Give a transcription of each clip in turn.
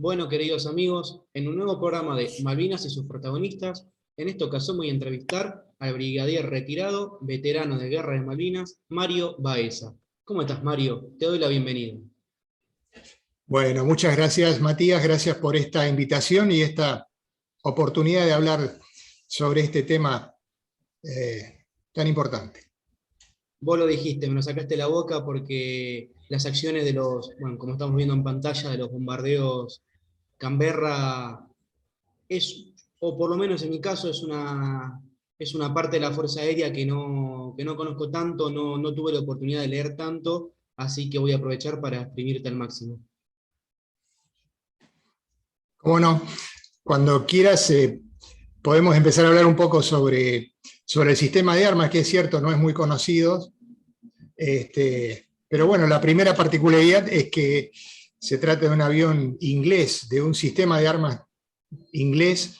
Bueno, queridos amigos, en un nuevo programa de Malvinas y sus protagonistas, en esta ocasión voy a entrevistar al brigadier retirado, veterano de Guerra de Malvinas, Mario Baeza. ¿Cómo estás, Mario? Te doy la bienvenida. Bueno, muchas gracias, Matías, gracias por esta invitación y esta oportunidad de hablar sobre este tema tan importante. Vos lo dijiste, me lo sacaste de la boca porque las acciones de los, bueno, como estamos viendo en pantalla, de los bombardeos Canberra es, o por lo menos en mi caso, es una parte de la Fuerza Aérea que no conozco tanto, no tuve la oportunidad de leer tanto, así que voy a aprovechar para exprimirte al máximo. Cómo no, cuando quieras podemos empezar a hablar un poco sobre el sistema de armas, que es cierto, no es muy conocido, pero bueno, la primera particularidad es que se trata de un avión inglés, de un sistema de armas inglés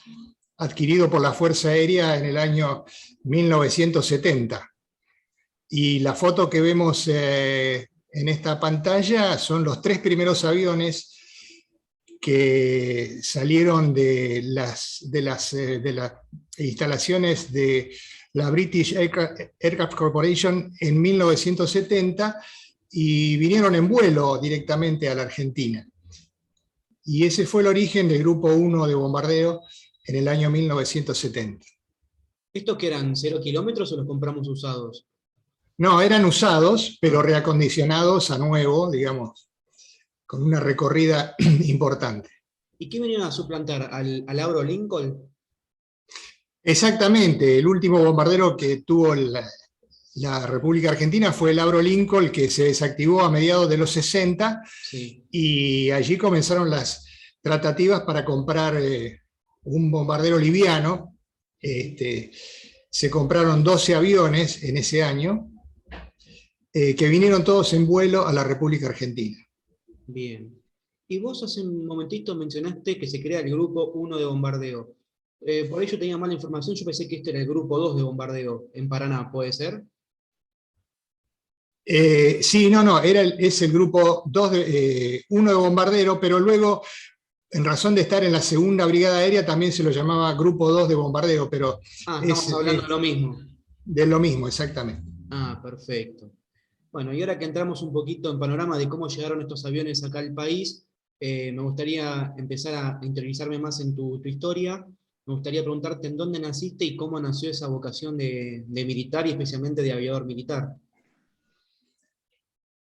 adquirido por la Fuerza Aérea en el año 1970. Y la foto que vemos en esta pantalla son los tres primeros aviones que salieron de las instalaciones de la British Aircraft Corporation en 1970 y vinieron en vuelo directamente a la Argentina. Y ese fue el origen del Grupo 1 de bombardeo en el año 1970. ¿Estos que eran 0 kilómetros o los compramos usados? No, eran usados, pero reacondicionados a nuevo, digamos, con una recorrida importante. ¿Y qué venían a suplantar? ¿Al Auro Lincoln? Exactamente, el último bombardero que tuvo la República Argentina fue el Auro Lincoln, que se desactivó a mediados de los 60, Sí. y allí comenzaron las tratativas para comprar un bombardero liviano. Se compraron 12 aviones en ese año, que vinieron todos en vuelo a la República Argentina. Bien. Y vos hace un momentito mencionaste que se crea el Grupo 1 de bombardeo. Por ello tenía mala información, yo pensé que este era el Grupo 2 de bombardeo en Paraná, ¿puede ser? Sí, no, es el grupo 1 de bombardero, pero luego, en razón de estar en la segunda brigada aérea, también se lo llamaba grupo 2 de bombardeo, pero Estamos hablando de lo mismo. de lo mismo, exactamente. Perfecto. Bueno, y ahora que entramos un poquito en panorama de cómo llegaron estos aviones acá al país, me gustaría empezar a interiorizarme más en tu historia. Me gustaría preguntarte en dónde naciste y cómo nació esa vocación de militar y especialmente de aviador militar.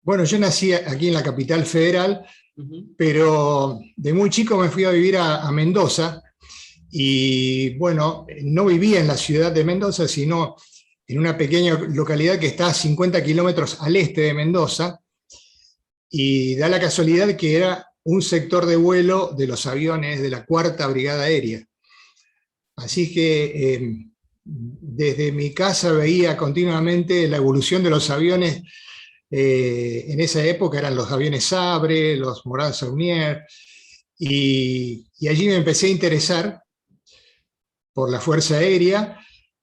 Bueno, yo nací aquí en la capital federal, pero de muy chico me fui a vivir a Mendoza, y bueno, no vivía en la ciudad de Mendoza, sino en una pequeña localidad que está a 50 kilómetros al este de Mendoza, y da la casualidad que era un sector de vuelo de los aviones de la Cuarta Brigada Aérea. Así que desde mi casa veía continuamente la evolución de los aviones. En esa época eran los aviones Sabre, los Morad Saunier, y allí me empecé a interesar por la Fuerza Aérea,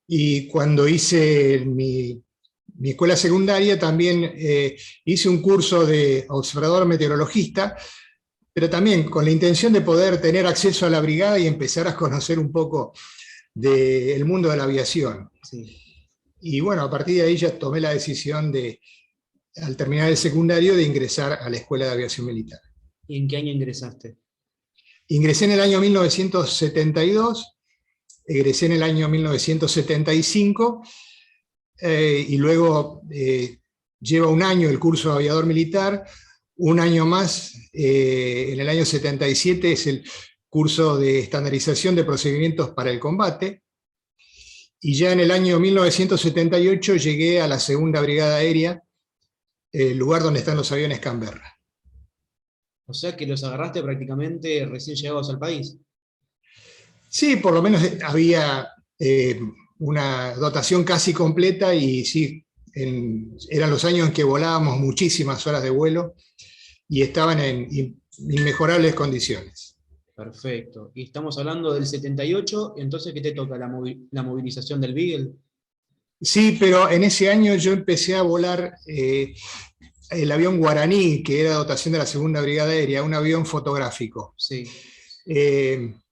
y cuando hice mi escuela secundaria también hice un curso de observador meteorologista, pero también con la intención de poder tener acceso a la brigada y empezar a conocer un poco del mundo de la aviación. Sí. Y bueno, a partir de ahí ya tomé la decisión al terminar el secundario, de ingresar a la Escuela de Aviación Militar. ¿Y en qué año ingresaste? Ingresé en el año 1972, egresé en el año 1975, y luego lleva un año el curso de aviador militar, un año más, en el año 77 es el curso de estandarización de procedimientos para el combate, y ya en el año 1978 llegué a la segunda brigada aérea, el lugar donde están los aviones Canberra. O sea que los agarraste prácticamente recién llegados al país. Sí, por lo menos había una dotación casi completa, y sí, eran los años en que volábamos muchísimas horas de vuelo y estaban en inmejorables condiciones. Perfecto. Y estamos hablando del 78, entonces ¿qué te toca? ¿La movilización del Beagle? Sí, pero en ese año yo empecé a volar el avión Guaraní, que era dotación de la Segunda Brigada Aérea, un avión fotográfico. Sí.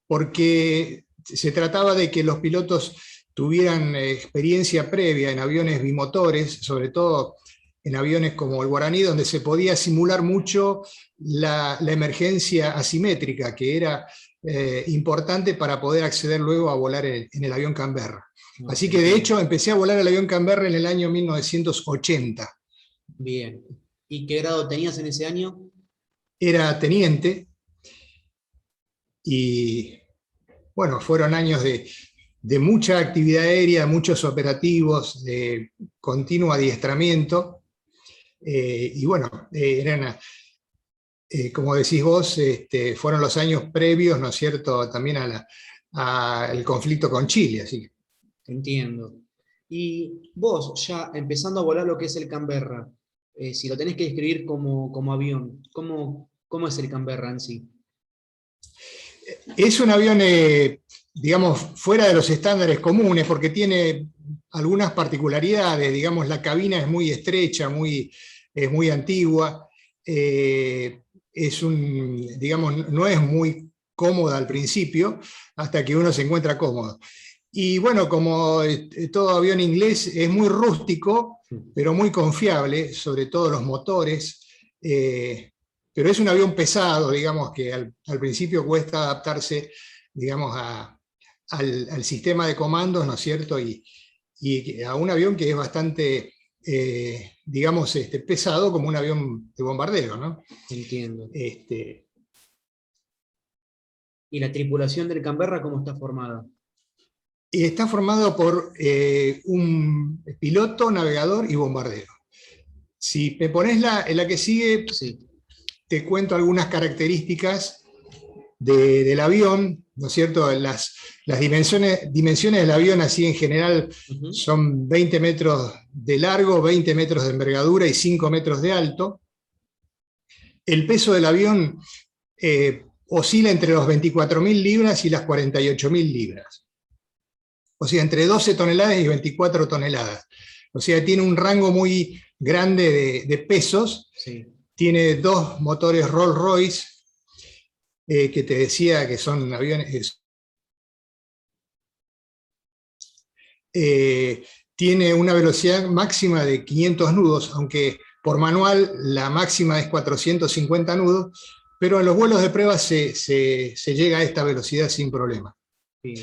Porque se trataba de que los pilotos tuvieran experiencia previa en aviones bimotores, sobre todo en aviones como el Guaraní, donde se podía simular mucho la emergencia asimétrica, que era importante para poder acceder luego a volar en el avión Canberra. Así que de hecho empecé a volar el avión Canberra en el año 1980. Bien. ¿Y qué grado tenías en ese año? Era teniente y bueno, fueron años de mucha actividad aérea, muchos operativos, de continuo adiestramiento. Y bueno, como decís vos, fueron los años previos, ¿no es cierto?, también al conflicto con Chile. Así que. Entiendo. Y vos, ya empezando a volar lo que es el Canberra, si lo tenés que describir como avión, ¿cómo es el Canberra en sí? Es un avión, digamos, fuera de los estándares comunes, porque tiene algunas particularidades. Digamos, la cabina es muy estrecha, es muy antigua, digamos, no es muy cómoda al principio, hasta que uno se encuentra cómodo. Y bueno, como todo avión inglés, es muy rústico, pero muy confiable, sobre todo los motores. Pero es un avión pesado, digamos, que al principio cuesta adaptarse, digamos, al sistema de comandos, ¿no es cierto? Y a un avión que es bastante, digamos, pesado, como un avión de bombardero, ¿no? Entiendo. ¿Y la tripulación del Canberra cómo está formada? Está formado por un piloto, navegador y bombardero. Si me pones en la que sigue, Sí. te cuento algunas características del avión, ¿no es cierto? Las dimensiones del avión, así en general, son 20 metros de largo, 20 metros de envergadura y 5 metros de alto. El peso del avión oscila entre los 24.000 libras y las 48.000 libras. O sea, entre 12 toneladas y 24 toneladas. O sea, tiene un rango muy grande de pesos. Sí. Tiene 2 motores Rolls-Royce, que te decía que son aviones. Tiene una velocidad máxima de 500 nudos, aunque por manual la máxima es 450 nudos, pero en los vuelos de prueba se llega a esta velocidad sin problema. Sí.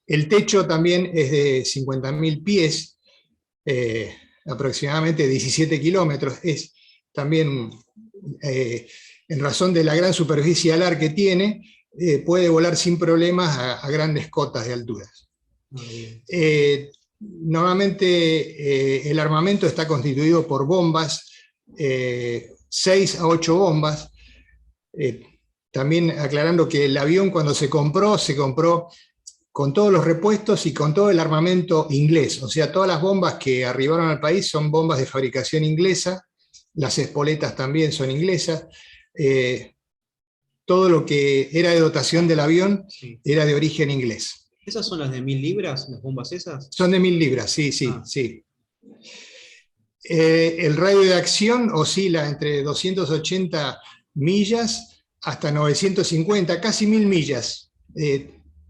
El techo también es de 50.000 pies, aproximadamente 17 kilómetros. Es también, en razón de la gran superficie alar que tiene, puede volar sin problemas a grandes cotas de alturas. Normalmente el armamento está constituido por bombas, 6 a 8 bombas. También aclarando que el avión, cuando se compró con todos los repuestos y con todo el armamento inglés. O sea, todas las bombas que arribaron al país son bombas de fabricación inglesa, las espoletas también son inglesas. Todo lo que era de dotación del avión era de origen inglés. ¿Esas son las de 1000 libras, las bombas esas? Son de 1000 libras, sí. El radio de acción oscila entre 280 millas hasta 950, casi 1000 millas.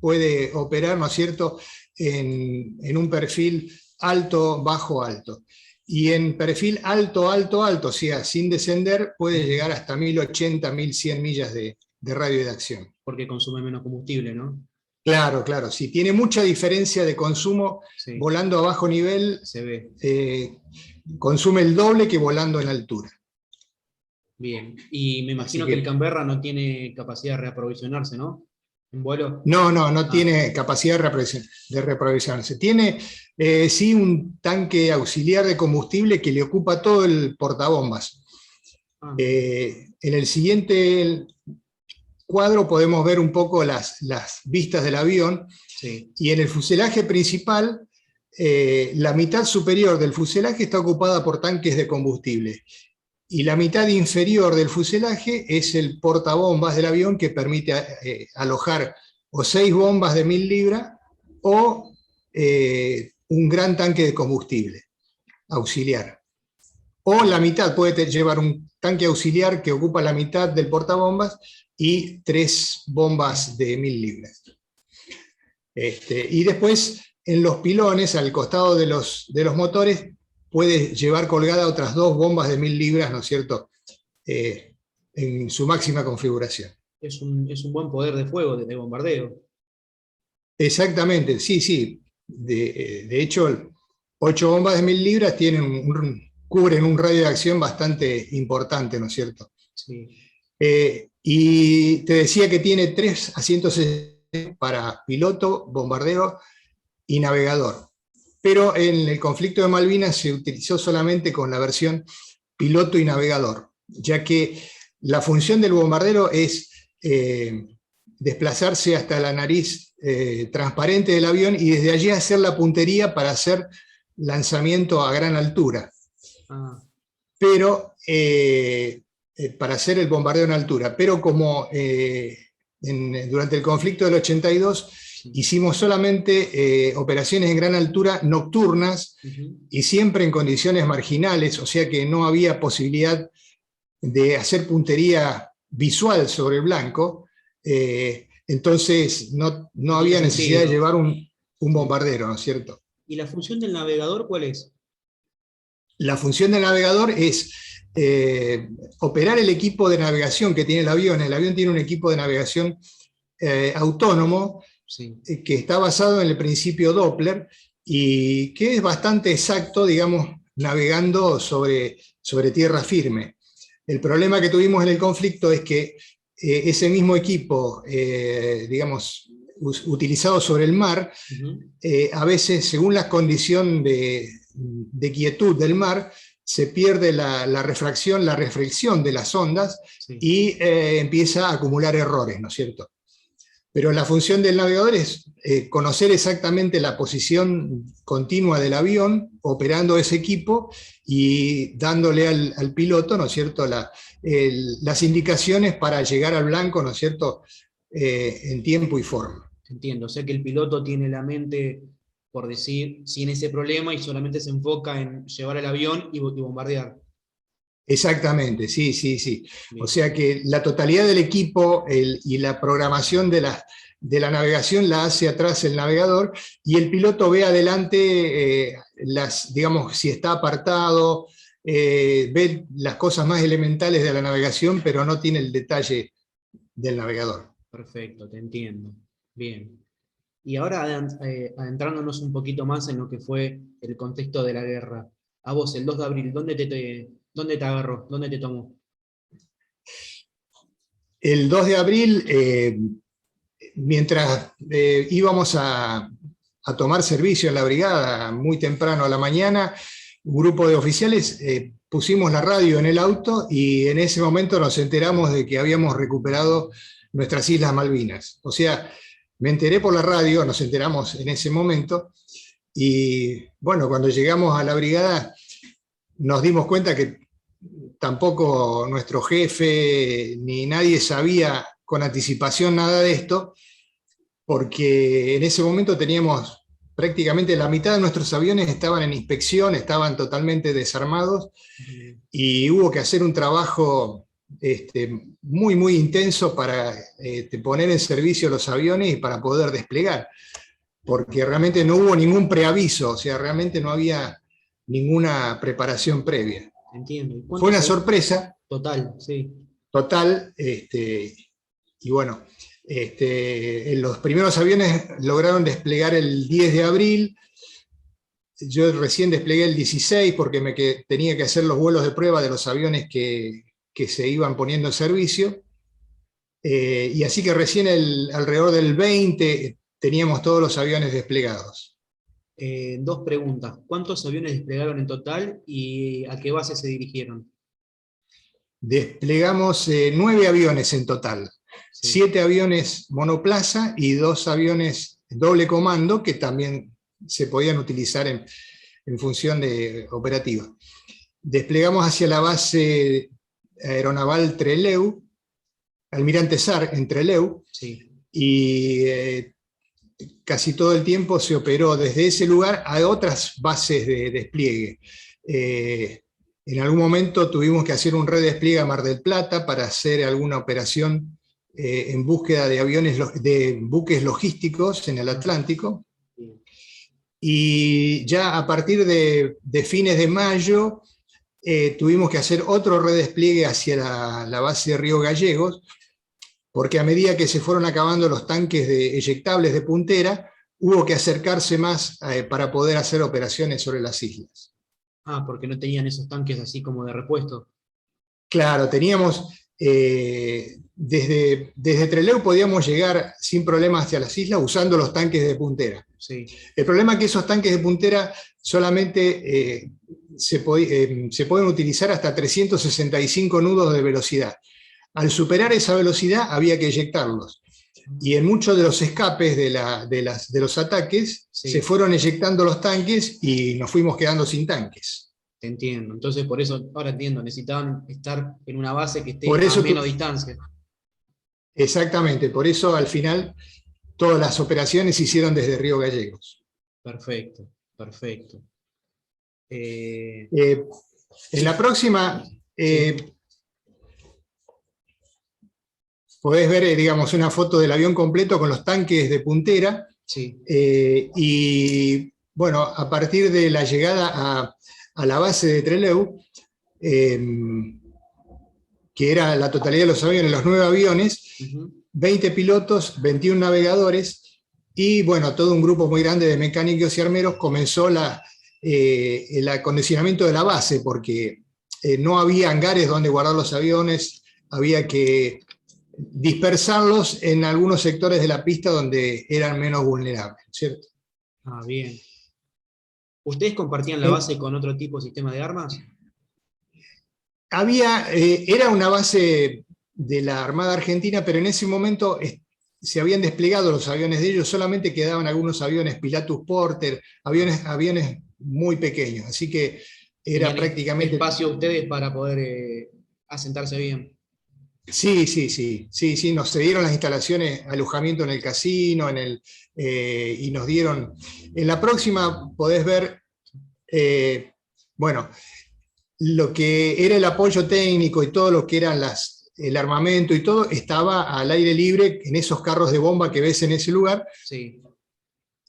Puede operar, ¿no es cierto?, en un perfil alto, bajo, alto. Y en perfil alto, alto, alto, o sea, sin descender, puede llegar hasta 1080, 1100 millas de radio de acción. Porque consume menos combustible, ¿no? Claro, sí. Tiene mucha diferencia de consumo. Volando a bajo nivel, se ve. Consume el doble que volando en altura. Bien. Y me imagino que el Canberra no tiene capacidad de reaprovisionarse, ¿no? ¿En vuelo? No tiene capacidad de reaprovisionarse. Tiene, sí, un tanque auxiliar de combustible que le ocupa todo el portabombas. En el siguiente cuadro podemos ver un poco las vistas del avión. Sí. Y en el fuselaje principal, la mitad superior del fuselaje está ocupada por tanques de combustible. Y la mitad inferior del fuselaje es el portabombas del avión, que permite alojar o 6 bombas de 1000 libras o un gran tanque de combustible auxiliar. o la mitad, puede llevar un tanque auxiliar que ocupa la mitad del portabombas y 3 bombas de 1000 libras. Y después, en los pilones, al costado de los motores, puede llevar colgada otras 2 bombas de 1000 libras, ¿no es cierto?, en su máxima configuración. Es un buen poder de fuego, de bombardeo. Exactamente, sí, sí. De hecho, 8 bombas de 1000 libras cubren un radio de acción bastante importante, ¿no es cierto? Sí. Y te decía que tiene 3 asientos para piloto, bombardero y navegador. Pero en el conflicto de Malvinas se utilizó solamente con la versión piloto y navegador, ya que la función del bombardero es desplazarse hasta la nariz transparente del avión y desde allí hacer la puntería para hacer lanzamiento a gran altura. Pero para hacer el bombardeo en altura. Pero como durante el conflicto del 82 hicimos solamente operaciones en gran altura nocturnas y siempre en condiciones marginales, o sea que no había posibilidad de hacer puntería visual sobre el blanco, entonces no había necesidad de llevar un bombardero, ¿no es cierto? ¿Y la función del navegador cuál es? La función del navegador es operar el equipo de navegación que tiene el avión. El avión tiene un equipo de navegación autónomo, sí, que está basado en el principio Doppler y que es bastante exacto, digamos, navegando sobre tierra firme. El problema que tuvimos en el conflicto es que ese mismo equipo, digamos, utilizado sobre el mar, a veces, según la condición de quietud del mar, se pierde la refracción, la reflexión de las ondas, sí, y empieza a acumular errores, ¿no es cierto? Pero la función del navegador es conocer exactamente la posición continua del avión, operando ese equipo y dándole al piloto, ¿no es cierto?, las indicaciones para llegar al blanco, ¿no es cierto?, en tiempo y forma. Entiendo, o sea que el piloto tiene la mente, por decir, sin ese problema y solamente se enfoca en llevar el avión y bombardear. Exactamente, sí, sí, sí. Bien. O sea que la totalidad del equipo y la programación de la navegación la hace atrás el navegador y el piloto ve adelante, digamos, si está apartado, ve las cosas más elementales de la navegación, pero no tiene el detalle del navegador. Perfecto, te entiendo. Bien. Y ahora adentrándonos un poquito más en lo que fue el contexto de la guerra. A vos, el 2 de abril, ¿dónde te agarró? ¿Dónde te tomó? El 2 de abril, mientras íbamos a tomar servicio en la brigada muy temprano a la mañana, un grupo de oficiales pusimos la radio en el auto y en ese momento nos enteramos de que habíamos recuperado nuestras Islas Malvinas. O sea, me enteré por la radio, nos enteramos en ese momento, y bueno, cuando llegamos a la brigada nos dimos cuenta que tampoco nuestro jefe ni nadie sabía con anticipación nada de esto, porque en ese momento teníamos prácticamente la mitad de nuestros aviones estaban en inspección, estaban totalmente desarmados, y hubo que hacer un trabajo muy, muy intenso para poner en servicio los aviones y para poder desplegar, porque realmente no hubo ningún preaviso, o sea, realmente no había ninguna preparación previa. Entiendo. Fue una sorpresa. Total, sí. Total, y bueno, los primeros aviones lograron desplegar el 10 de abril, yo recién desplegué el 16 porque tenía que hacer los vuelos de prueba de los aviones que se iban poniendo en servicio, y así que recién alrededor del 20 teníamos todos los aviones desplegados. 2 preguntas. ¿Cuántos aviones desplegaron en total y a qué base se dirigieron? Desplegamos 9 aviones en total. Sí. 7 aviones monoplaza y 2 aviones doble comando que también se podían utilizar en función de operativa. Desplegamos hacia la base aeronaval Trelew, Almirante Sar en Trelew, sí, y casi todo el tiempo se operó desde ese lugar a otras bases de despliegue. En algún momento tuvimos que hacer un redespliegue a Mar del Plata para hacer alguna operación en búsqueda de aviones, de buques logísticos en el Atlántico. Y ya a partir de fines de mayo tuvimos que hacer otro redespliegue hacia la base de Río Gallegos, porque a medida que se fueron acabando los tanques eyectables de puntera, hubo que acercarse más para poder hacer operaciones sobre las islas. Ah, porque no tenían esos tanques así como de repuesto. Claro, teníamos, desde Trelew podíamos llegar sin problemas hacia las islas usando los tanques de puntera. Sí. El problema es que esos tanques de puntera solamente se pueden utilizar hasta 365 nudos de velocidad. Al superar esa velocidad había que eyectarlos. Y en muchos de los escapes de los ataques se fueron eyectando los tanques y nos fuimos quedando sin tanques. Te entiendo. Entonces, por eso, ahora entiendo, necesitaban estar en una base que esté a menos distancia. Exactamente, por eso al final todas las operaciones se hicieron desde Río Gallegos. Perfecto, perfecto. En la próxima podés ver, digamos, una foto del avión completo con los tanques de puntera. Sí. Y bueno, a partir de la llegada a la base de Trelew, que era la totalidad de los aviones, los 9 aviones, 20 pilotos, 21 navegadores, y bueno, todo un grupo muy grande de mecánicos y armeros comenzó el acondicionamiento de la base, porque no había hangares donde guardar los aviones, había que dispersarlos en algunos sectores de la pista donde eran menos vulnerables, ¿cierto? Ah, bien. ¿Ustedes compartían la base con otro tipo de sistema de armas? Era una base de la Armada Argentina, pero en ese momento se habían desplegado los aviones de ellos, solamente quedaban algunos aviones Pilatus Porter, aviones muy pequeños, así que era prácticamente... espacio ustedes para poder asentarse bien. Sí, nos cedieron las instalaciones, alojamiento en el casino, y nos dieron... En la próxima podés ver, bueno, lo que era el apoyo técnico y todo lo que eran el armamento y todo, estaba al aire libre en esos carros de bomba que ves en ese lugar,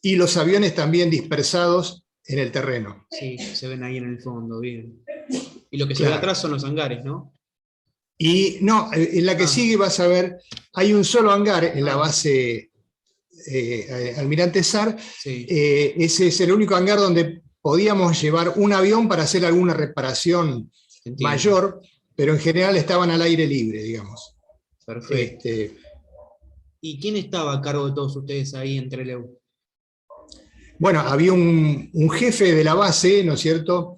y los aviones también dispersados en el terreno. Sí, se ven ahí en el fondo, bien. Y lo que se ve atrás son los hangares, ¿no? Y no, en la que sigue vas a ver, hay un solo hangar en la base Almirante Sar. Ese es el único hangar donde podíamos llevar un avión para hacer alguna reparación mayor, pero en general estaban al aire libre, digamos. Perfecto. ¿Y quién estaba a cargo de todos ustedes ahí en Trelew? Bueno, había un jefe de la base, ¿no es cierto?,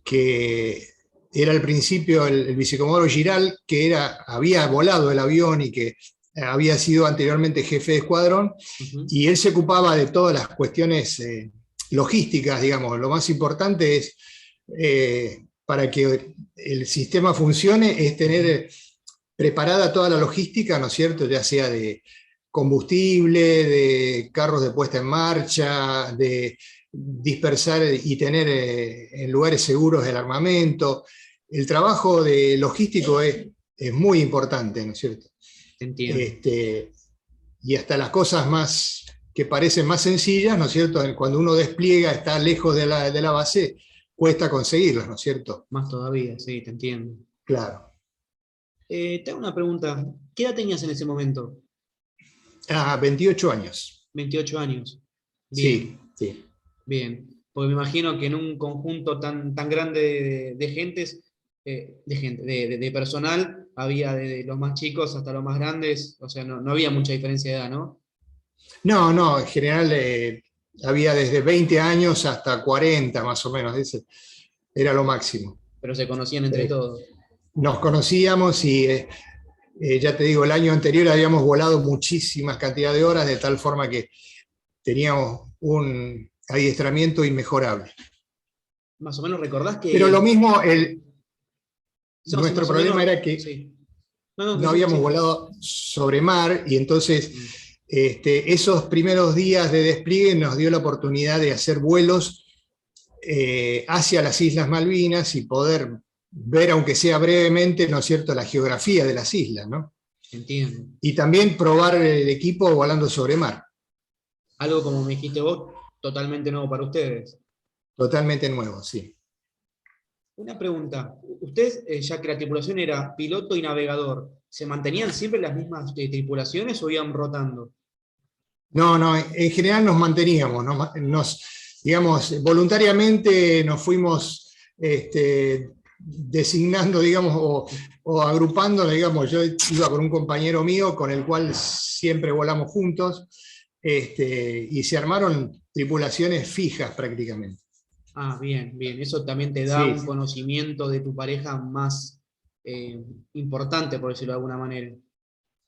que era al principio el vicecomodoro Giral, que había volado el avión y que había sido anteriormente jefe de escuadrón, y él se ocupaba de todas las cuestiones logísticas, digamos. Lo más importante es, para que el sistema funcione, es tener preparada toda la logística, ¿no es cierto?, ya sea de combustible, de carros de puesta en marcha, de dispersar y tener en lugares seguros el armamento. El trabajo de logístico es muy importante, ¿no es cierto? Entiendo. Y hasta las cosas más que parecen más sencillas, ¿no es cierto?, cuando uno despliega, está lejos de la base, cuesta conseguirlas, ¿no es cierto? Más todavía, sí, te entiendo. Claro. Te hago una pregunta. ¿Qué edad tenías en ese momento? 28 años. 28 años. Bien. Sí. Bien. Porque me imagino que en un conjunto tan grande de personal, había de los más chicos hasta los más grandes, o sea, no había mucha diferencia de edad, ¿no? No, en general había desde 20 años hasta 40 más o menos, era lo máximo. Pero se conocían entre todos. Nos conocíamos y ya te digo, el año anterior habíamos volado muchísimas cantidades de horas, de tal forma que teníamos un adiestramiento inmejorable. Más o menos recordás que... Pero lo mismo, nuestro problema era que no habíamos volado sobre mar, y entonces esos primeros días de despliegue nos dio la oportunidad de hacer vuelos hacia las Islas Malvinas y poder ver, aunque sea brevemente, ¿no es cierto?, la geografía de las islas, ¿no? Entiendo. Y también probar el equipo volando sobre mar, Algo como me dijiste vos, totalmente nuevo para ustedes. totalmente nuevo, sí. Una pregunta. Ustedes, ya que la tripulación era piloto y navegador, ¿se mantenían siempre las mismas tripulaciones o iban rotando? No, no, en general nos manteníamos, digamos, voluntariamente nos fuimos designando, digamos, o agrupando, digamos, yo iba con un compañero mío con el cual siempre volamos juntos, y se armaron tripulaciones fijas prácticamente. Ah, bien, bien. Eso también te da Sí, un conocimiento de tu pareja más importante, por decirlo de alguna manera.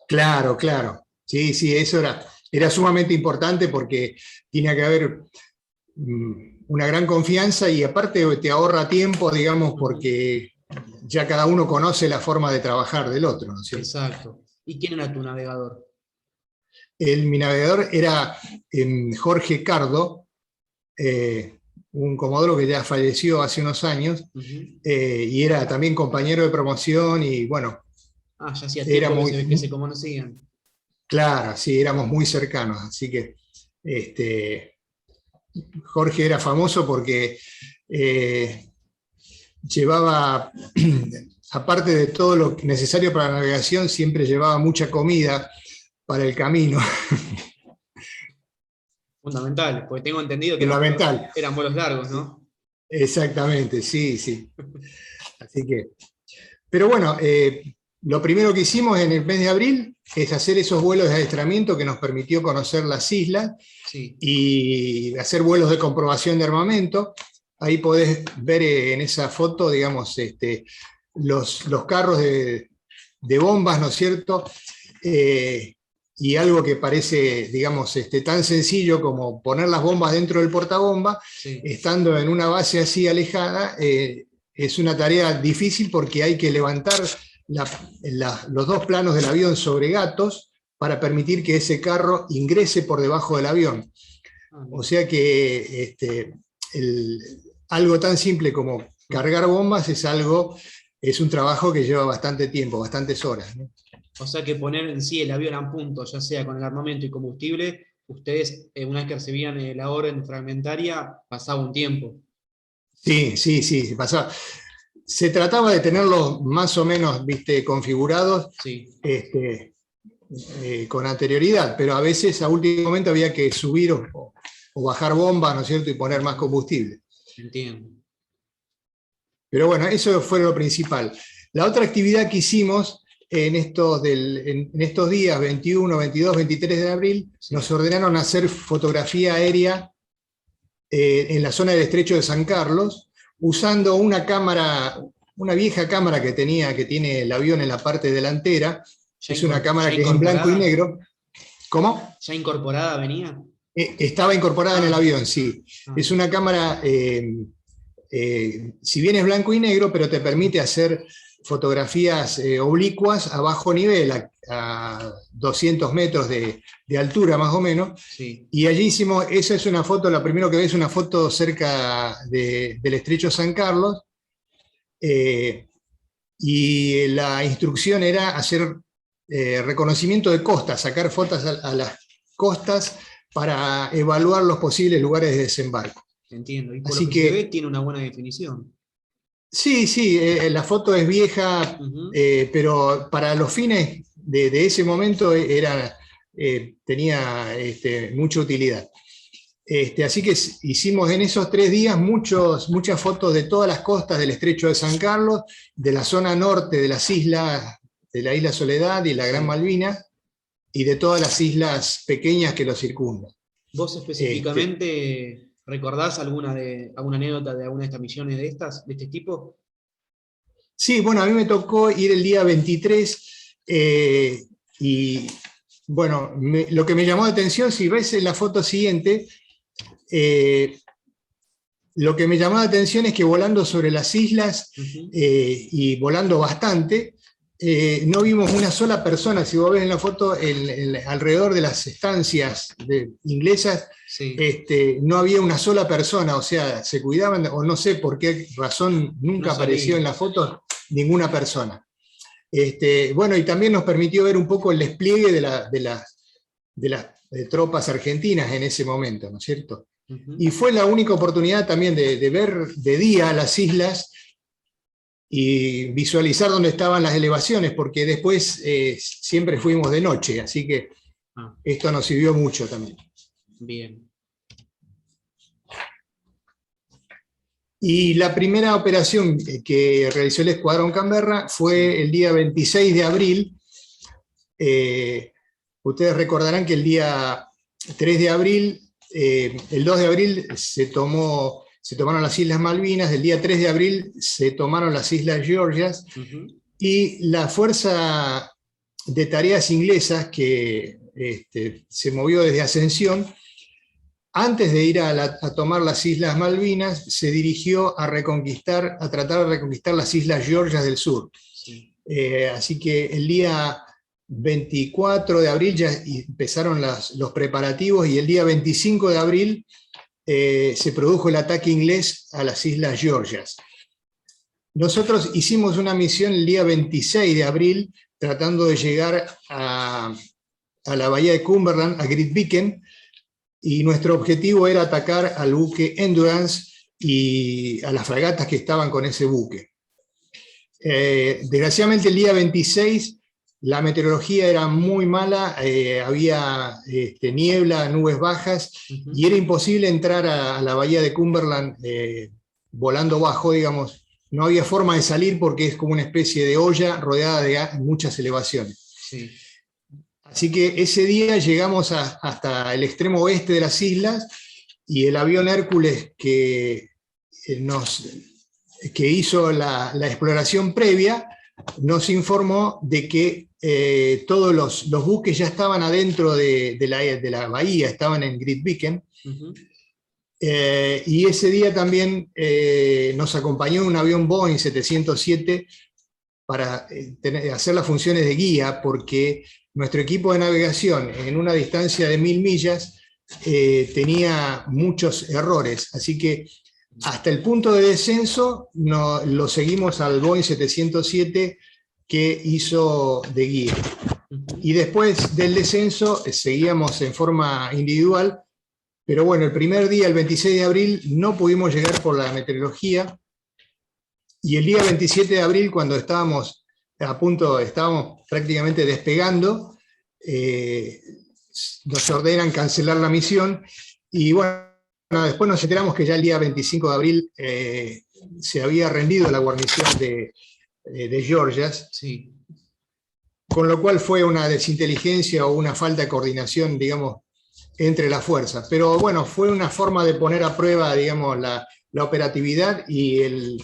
claro, claro. Sí, sí, eso era sumamente importante porque tiene que haber una gran confianza y aparte te ahorra tiempo, digamos, Ujú. porque ya cada uno conoce la forma de trabajar del otro, ¿no es cierto? Exacto. ¿Y quién era tu navegador? Mi navegador era Jorge Cardo, un comodoro que ya falleció hace unos años, Ujú. y era también compañero de promoción y bueno, Ah, ya hacía era tiempo muy, que se conocían. claro, sí, éramos muy cercanos, así que este, Jorge era famoso porque eh, llevaba, aparte de todo lo necesario para la navegación, siempre llevaba mucha comida para el camino. Fundamental, porque tengo entendido que Fundamental. eran vuelos largos, ¿no? Exactamente, sí, sí. Así que, pero bueno, lo primero que hicimos en el mes de abril es hacer esos vuelos de adiestramiento que nos permitió conocer las islas Sí. y hacer vuelos de comprobación de armamento. Ahí podés ver en esa foto, digamos, los carros de bombas, ¿no es cierto? Y algo que parece, digamos, tan sencillo como poner las bombas dentro del portabomba, Sí. estando en una base así alejada, es una tarea difícil porque hay que levantar los dos planos del avión sobre gatos para permitir que ese carro ingrese por debajo del avión. Ah, O bien. sea que el, algo tan simple como cargar bombas es un trabajo que lleva bastante tiempo, bastantes horas, ¿no? O sea que poner en sí el avión a punto, ya sea con el armamento y combustible, ustedes, una vez que recibían la orden fragmentaria, pasaba un tiempo. Sí, sí, sí, pasaba. Se trataba de tenerlos más o menos, viste, configurados, Sí, con anterioridad, pero a veces a último momento había que subir o bajar bombas, ¿no es cierto?, y poner más ujú, combustible. entiendo. Pero bueno, eso fue lo principal. La otra actividad que hicimos en estos días, 21, 22, 23 de abril, nos Sí. ordenaron hacer fotografía aérea en la zona del Estrecho de San Carlos, usando una cámara, una vieja cámara que tiene el avión en la parte delantera. ¿Ya, Es una ya cámara que es en blanco y incorporada? negro. ¿Cómo? ¿Ya incorporada venía? Estaba incorporada en el Ah, avión, sí. ah, Es bien. una cámara, si bien es blanco y negro, pero te permite hacer fotografías oblicuas a bajo nivel, a 200 metros de altura más o menos. Sí, Y allí hicimos, esa es una foto, la primero que ves, una foto cerca del Estrecho San Carlos, eh, y la instrucción era hacer reconocimiento de costas, sacar fotos a las costas para evaluar los posibles lugares de desembarco. entiendo. Y por lo Así que se ve, que tiene una buena definición. sí, sí, la foto es vieja, Ujú. pero para los fines de ese momento tenía mucha utilidad. Así que hicimos en esos 3 días muchas fotos de todas las costas del Estrecho de San Carlos, de la zona norte de las islas, de la isla Soledad y la Gran Sí. Malvina, y de todas las islas pequeñas que lo circundan. ¿Vos Este, específicamente recordás alguna anécdota de alguna de estas misiones de este tipo? sí, bueno, a mí me tocó ir el día 23, y bueno, lo que me llamó la atención, si ves en la foto siguiente, eh, lo que me llamó la atención es que volando sobre las islas, Ujú. y volando bastante, no vimos una sola persona. Si vos ves en la foto, alrededor de las estancias inglesas, Sí. no había una sola persona, o sea, se cuidaban, o no sé por qué razón nunca No apareció salí. en la foto ninguna persona. Bueno, y también nos permitió ver un poco el despliegue de las tropas argentinas en ese momento, ¿no es cierto? Y fue la única oportunidad también de ver de día las islas y visualizar dónde estaban las elevaciones, porque después siempre fuimos de noche, así que esto nos sirvió mucho también. Bien. Y la primera operación que realizó el Escuadrón Canberra fue el día 26 de abril. Ustedes recordarán que el día 3 de abril, el 2 de abril se tomaron las Islas Malvinas, el día 3 de abril se tomaron las Islas Georgias, y la Fuerza de Tareas Inglesas, que se movió desde Ascensión, antes de ir a tomar las Islas Malvinas, se dirigió a tratar de reconquistar las Islas Georgias del sur. Sí. Así que el día 24 de abril ya empezaron los preparativos, y el día 25 de abril se produjo el ataque inglés a las Islas Georgias. Nosotros hicimos una misión el día 26 de abril tratando de llegar a la bahía de Cumberland, a Great Beacon, y nuestro objetivo era atacar al buque Endurance y a las fragatas que estaban con ese buque. Desgraciadamente el día 26 la meteorología era muy mala, había niebla, nubes bajas, y era imposible entrar a la bahía de Cumberland volando bajo, digamos. No había forma de salir porque es como una especie de olla rodeada de muchas elevaciones. Sí. Así que ese día llegamos hasta el extremo oeste de las islas, y el avión Hércules que hizo la exploración previa nos informó de que todos los buques ya estaban adentro de la bahía, estaban en Great Beacon. Y ese día también nos acompañó un avión Boeing 707 para hacer las funciones de guía, porque nuestro equipo de navegación en una distancia de 1000 millas tenía muchos errores, así que hasta el punto de descenso lo seguimos al Boeing 707 que hizo de guía. Y después del descenso seguíamos en forma individual, pero bueno, el primer día, el 26 de abril, no pudimos llegar por la meteorología, y el día 27 de abril, cuando estábamos prácticamente despegando, nos ordenan cancelar la misión, y bueno, después nos enteramos que ya el día 25 de abril se había rendido la guarnición de Georgias, Sí. Con lo cual fue una desinteligencia o una falta de coordinación, digamos, entre las fuerzas. Pero bueno, fue una forma de poner a prueba, digamos, la operatividad y el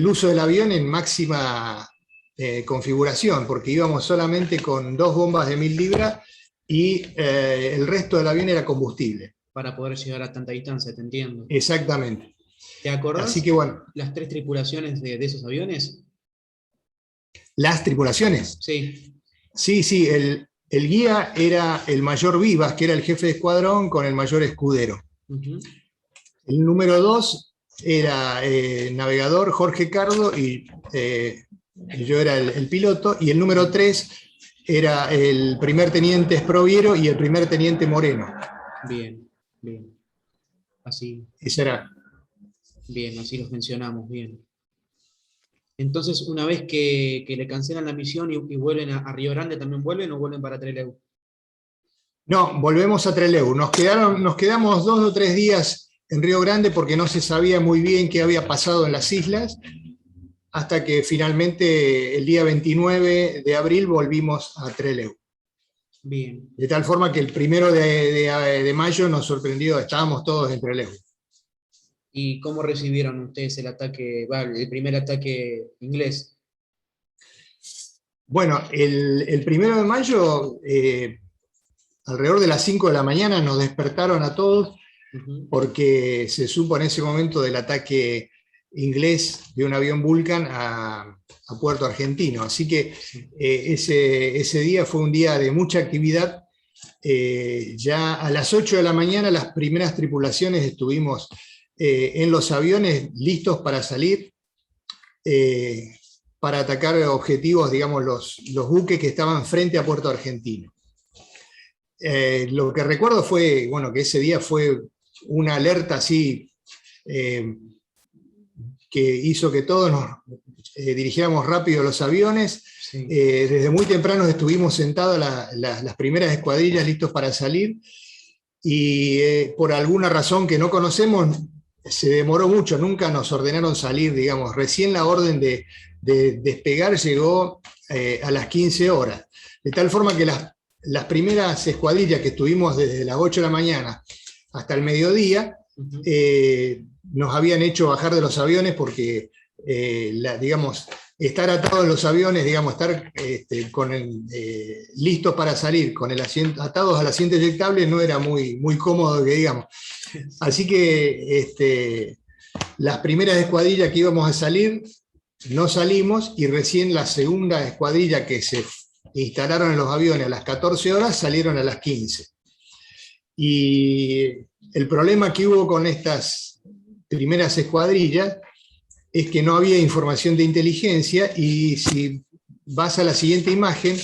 uso del avión en máxima configuración, porque íbamos solamente con 2 bombas de 1000 libras y el resto del avión era combustible. Para poder llegar a tanta distancia, te entiendo. Exactamente. ¿Te acordás Así que bueno. las 3 tripulaciones de esos aviones? ¿Las tripulaciones? Sí. Sí, el guía era el mayor Vivas, que era el jefe de escuadrón, con el mayor Escudero. El número 2 era navegador Jorge Cardo, y yo era el piloto, y el número 3 era el primer teniente Sproviero y el primer teniente Moreno. Bien. Así. Ese era. Bien, así los mencionamos, bien. Entonces, una vez que le cancelan la misión y vuelven a Río Grande, ¿también vuelven o vuelven para Trelew? No, volvemos a Trelew. Nos quedamos 2 o 3 días en Río Grande porque no se sabía muy bien qué había pasado en las islas, hasta que finalmente el día 29 de abril volvimos a Trelew. Bien. De tal forma que el 1 de mayo nos sorprendió, estábamos todos en Trelew. ¿Y cómo recibieron ustedes el primer ataque inglés? Bueno, el 1 de mayo, alrededor de las 5 de la mañana, nos despertaron a todos, porque se supo en ese momento del ataque inglés de un avión Vulcan a a Puerto Argentino. Así que ese día fue un día de mucha actividad. Ya a las 8 de la mañana las primeras tripulaciones estuvimos en los aviones listos para salir, para atacar objetivos, digamos, los buques que estaban frente a Puerto Argentino. Lo que recuerdo fue, bueno, que ese día fue una alerta así que hizo que todos nos dirigiéramos rápido a los aviones. Sí. Desde muy temprano estuvimos sentados las primeras escuadrillas listos para salir, y por alguna razón que no conocemos se demoró mucho, nunca nos ordenaron salir, digamos, recién la orden de despegar llegó a las 15 horas, de tal forma que las primeras escuadrillas que estuvimos desde las 8 de la mañana hasta el mediodía, nos habían hecho bajar de los aviones porque, digamos, estar atados en los aviones, digamos, estar listos para salir, con el asiento, atados al asiento eyectable, no era muy cómodo, que digamos. Así que las primeras escuadrillas que íbamos a salir, no salimos, y recién la segunda escuadrilla que se instalaron en los aviones a las 14 horas, salieron a las 15. Y el problema que hubo con estas primeras escuadrillas es que no había información de inteligencia, y si vas a la siguiente imagen,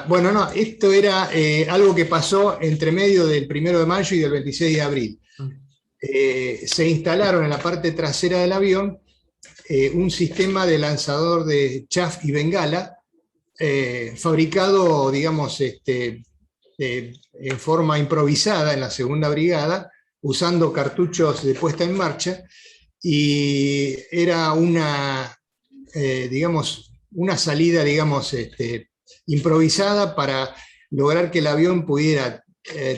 bueno, no, esto era algo que pasó entre medio del 1 de mayo y del 26 de abril. Se instalaron en la parte trasera del avión un sistema de lanzador de chaff y bengala, fabricado, digamos, en forma improvisada en la segunda brigada, usando cartuchos de puesta en marcha, y era digamos, una salida, digamos, improvisada para lograr que el avión pudiera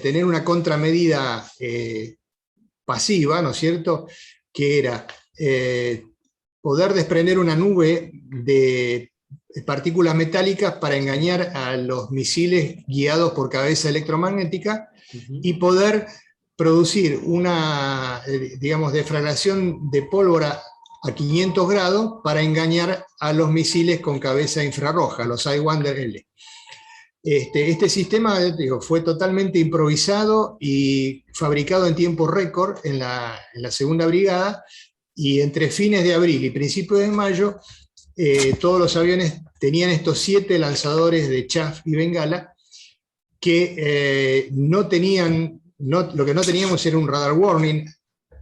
tener una contramedida pasiva, ¿no es cierto?, que era poder desprender una nube de partículas metálicas para engañar a los misiles guiados por cabeza electromagnética, y poder producir una, digamos, deflagración de pólvora a 500 grados para engañar a los misiles con cabeza infrarroja, los Sidewinder L. Este sistema, digo, fue totalmente improvisado y fabricado en tiempo récord en la segunda brigada, y entre fines de abril y principios de mayo, todos los aviones tenían estos 7 lanzadores de chaff y bengala, que no tenían, lo que no teníamos era un radar warning,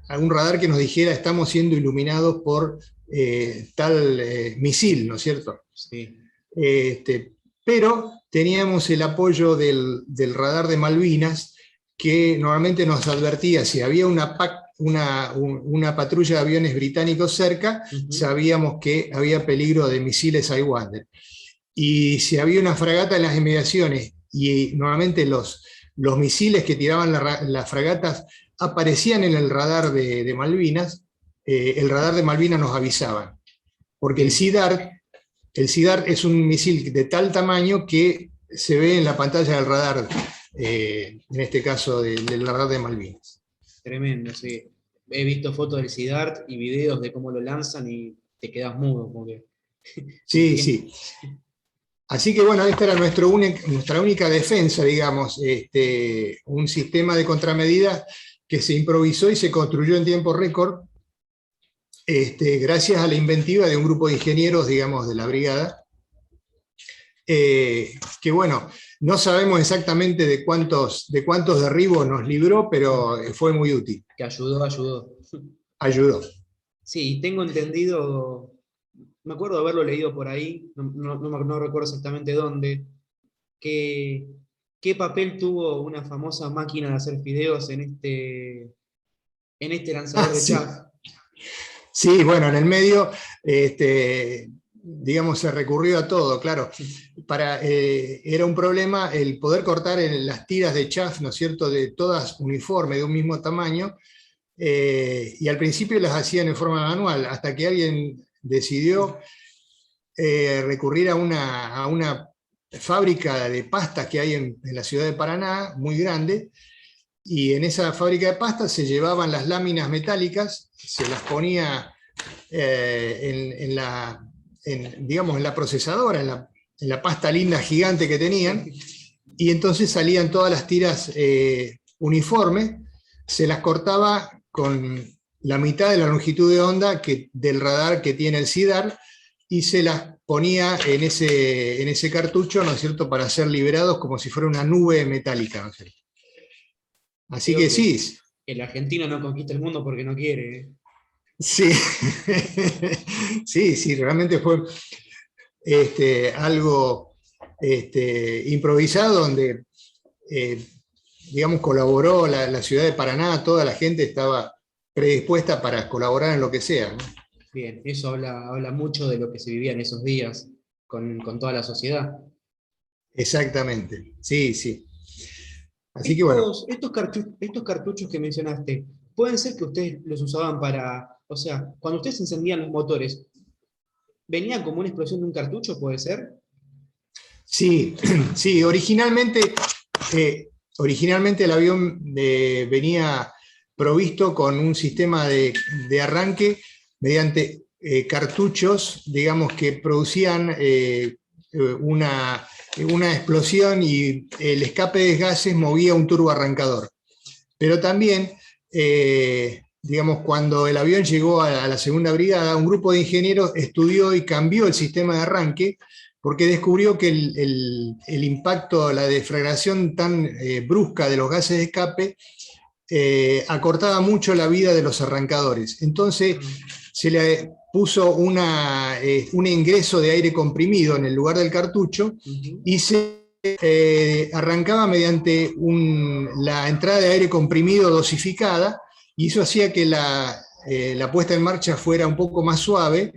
algún radar que nos dijera estamos siendo iluminados por tal misil, ¿no es cierto? Sí. Pero teníamos el apoyo del radar de Malvinas, que normalmente nos advertía si había una patrulla de aviones británicos cerca, sabíamos que había peligro de misiles Sidewinder. Y si había una fragata en las inmediaciones, y normalmente los misiles que tiraban las fragatas aparecían en el radar de Malvinas, el radar de Malvinas nos avisaba, porque el SIDART es un misil de tal tamaño que se ve en la pantalla del radar, en este caso del radar de Malvinas. Tremendo, sí. He visto fotos del SIDART y videos de cómo lo lanzan y te quedas mudo. Porque... Sí, sí. Así que bueno, esta era nuestra única defensa, digamos, un sistema de contramedidas que se improvisó y se construyó en tiempo récord, gracias a la inventiva de un grupo de ingenieros, digamos, de la brigada, que bueno, no sabemos exactamente de cuántos derribos nos libró, pero fue muy útil. Que ayudó. Ayudó. Sí, tengo entendido, me acuerdo de haberlo leído por ahí, no recuerdo exactamente dónde, qué papel tuvo una famosa máquina de hacer fideos en este lanzador de chaff. Sí, bueno, en el medio, digamos, se recurrió a todo, claro. Era un problema el poder cortar las tiras de chaff, ¿no es cierto?, de todas uniformes, de un mismo tamaño, y al principio las hacían en forma manual, hasta que alguien decidió recurrir a una fábrica de pastas que hay en la ciudad de Paraná, muy grande, y en esa fábrica de pastas se llevaban las láminas metálicas, se las ponía digamos, en la procesadora, en la pasta linda gigante que tenían, y entonces salían todas las tiras uniformes, se las cortaba con la mitad de la longitud de onda del radar que tiene el SIDAR, y se las ponía en ese cartucho, ¿no es cierto?, para ser liberados como si fuera una nube metálica, ¿no es cierto? Así Creo que sí. el argentino no conquista el mundo porque no quiere. Sí, sí, realmente fue algo improvisado donde, digamos, colaboró la ciudad de Paraná, toda la gente estaba predispuesta para colaborar en lo que sea, ¿no? Bien, eso habla mucho de lo que se vivía en esos días con toda la sociedad. Exactamente, sí, sí. Así que bueno. Estos cartuchos que mencionaste, pueden ser que ustedes los usaban o sea, cuando ustedes encendían los motores, ¿venía como una explosión de un cartucho, puede ser? Sí, sí, originalmente el avión venía provisto con un sistema de arranque mediante cartuchos, digamos, que producían una, una explosión, y el escape de gases movía un turboarrancador. Pero también, digamos, cuando el avión llegó a la segunda brigada, un grupo de ingenieros estudió y cambió el sistema de arranque, porque descubrió que el impacto, la deflagración tan brusca de los gases de escape acortaba mucho la vida de los arrancadores. Entonces se le puso un ingreso de aire comprimido en el lugar del cartucho, y se arrancaba mediante la entrada de aire comprimido dosificada, y eso hacía que la puesta en marcha fuera un poco más suave,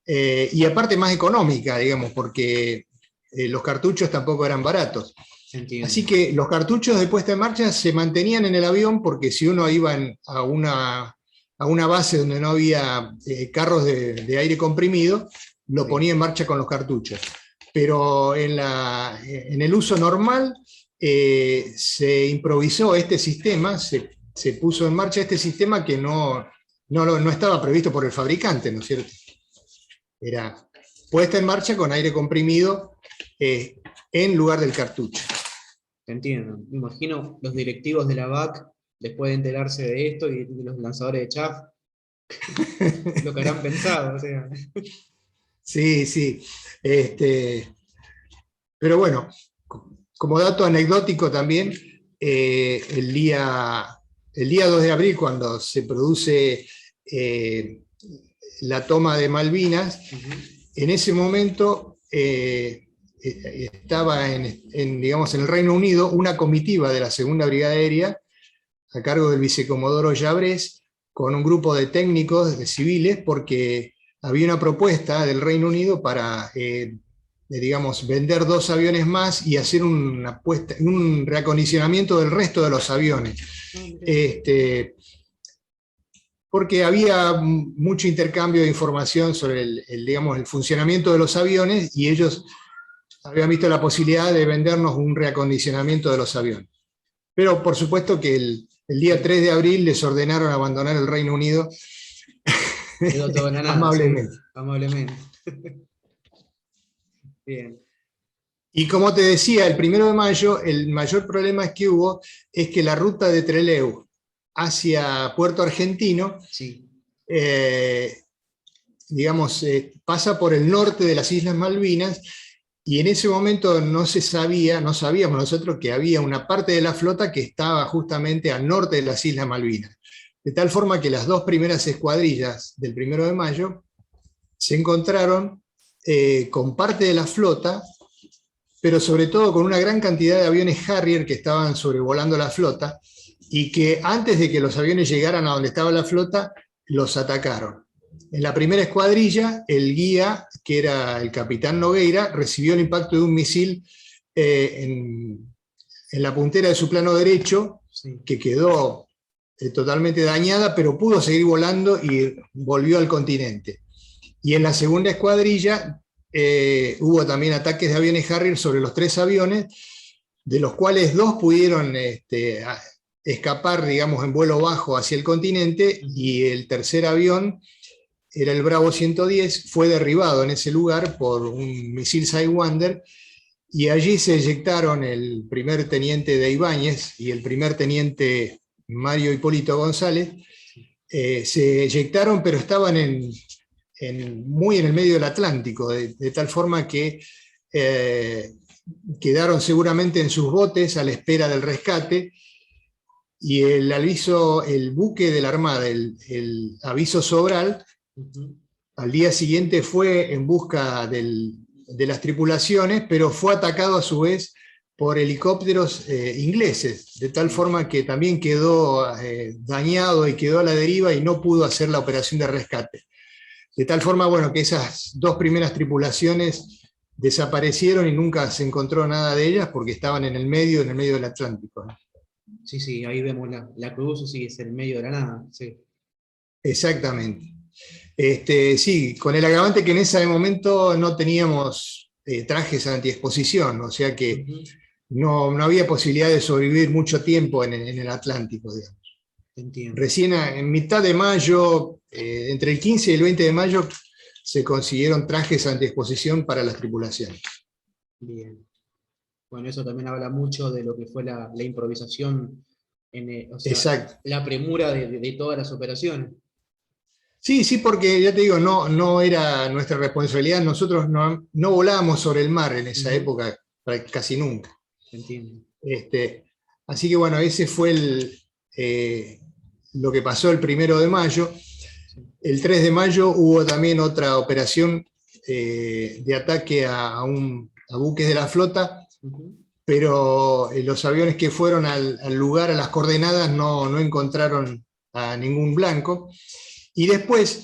y aparte más económica, digamos, porque los cartuchos tampoco eran baratos. Entiendo. Así que los cartuchos de puesta en marcha se mantenían en el avión, porque si uno iba a una base donde no había carros de aire comprimido, lo ponía en marcha con los cartuchos. Pero en el uso normal se improvisó este sistema, se puso en marcha este sistema que no estaba previsto por el fabricante, ¿no es cierto? Era puesta en marcha con aire comprimido en lugar del cartucho. Te entiendo. Me imagino los directivos de la BAC, después de enterarse de esto, y los lanzadores de chaff, lo que habrán pensado, o sea. Sí, sí. Pero bueno, como dato anecdótico también, el día 2 de abril, cuando se produce la toma de Malvinas, en ese momento estaba digamos, en el Reino Unido una comitiva de la Segunda Brigada Aérea, a cargo del vicecomodoro Llabrés, con un grupo de técnicos, de civiles, porque había una propuesta del Reino Unido para, digamos, vender 2 aviones más y hacer un reacondicionamiento del resto de los aviones. Porque había mucho intercambio de información sobre digamos, el funcionamiento de los aviones, y ellos habían visto la posibilidad de vendernos un reacondicionamiento de los aviones. Pero por supuesto que el día 3 de abril les ordenaron abandonar el Reino Unido. Quedó todo en la nada, amablemente. Sí, amablemente. Bien. Y como te decía, el 1 de mayo, el mayor problema que hubo es que la ruta de Trelew hacia Puerto Argentino, sí. Digamos, pasa por el norte de las Islas Malvinas, y en ese momento no sabíamos nosotros que había una parte de la flota que estaba justamente al norte de las Islas Malvinas. De tal forma que las 2 primeras escuadrillas del 1 de mayo se encontraron con parte de la flota, pero sobre todo con una gran cantidad de aviones Harrier que estaban sobrevolando la flota, y que antes de que los aviones llegaran a donde estaba la flota, los atacaron. En la primera escuadrilla, el guía, que era el capitán Nogueira, recibió el impacto de un misil en la puntera de su plano derecho, sí, que quedó totalmente dañada, pero pudo seguir volando y volvió al continente. Y en la segunda escuadrilla hubo también ataques de aviones Harrier sobre los 3 aviones, de los cuales 2 pudieron escapar, digamos, en vuelo bajo hacia el continente, y el tercer avión era el Bravo 110, fue derribado en ese lugar por un misil Sidewinder, y allí se eyectaron el primer teniente de Ibáñez y el primer teniente Mario Hipólito González. Se eyectaron, pero estaban muy en el medio del Atlántico, de tal forma que quedaron seguramente en sus botes a la espera del rescate, y el buque de la Armada, el Aviso Sobral, al día siguiente fue en busca de las tripulaciones, pero fue atacado a su vez por helicópteros ingleses, de tal forma que también quedó dañado y quedó a la deriva y no pudo hacer la operación de rescate. De tal forma, bueno, que esas dos primeras tripulaciones desaparecieron y nunca se encontró nada de ellas porque estaban en el medio del Atlántico. Sí, sí, ahí vemos la cruz, sí, es el medio de la nada. Sí. Exactamente. Sí, con el agravante que en ese momento no teníamos trajes antiexposición, o sea que no había posibilidad de sobrevivir mucho tiempo en el Atlántico, digamos. Entiendo. Recién en mitad de mayo, entre el 15 y el 20 de mayo, se consiguieron trajes antiexposición para las tripulaciones. Bien. Bueno, eso también habla mucho de lo que fue la improvisación, o sea, Exacto. la premura de todas las operaciones. Sí, sí, porque ya te digo, no era nuestra responsabilidad, nosotros no volábamos sobre el mar en esa época, casi nunca. Entiendo. Así que bueno, ese fue lo que pasó el 1 de mayo. El 3 de mayo hubo también otra operación de ataque a buques de la flota, pero los aviones que fueron al lugar, a las coordenadas, no encontraron a ningún blanco. Y después,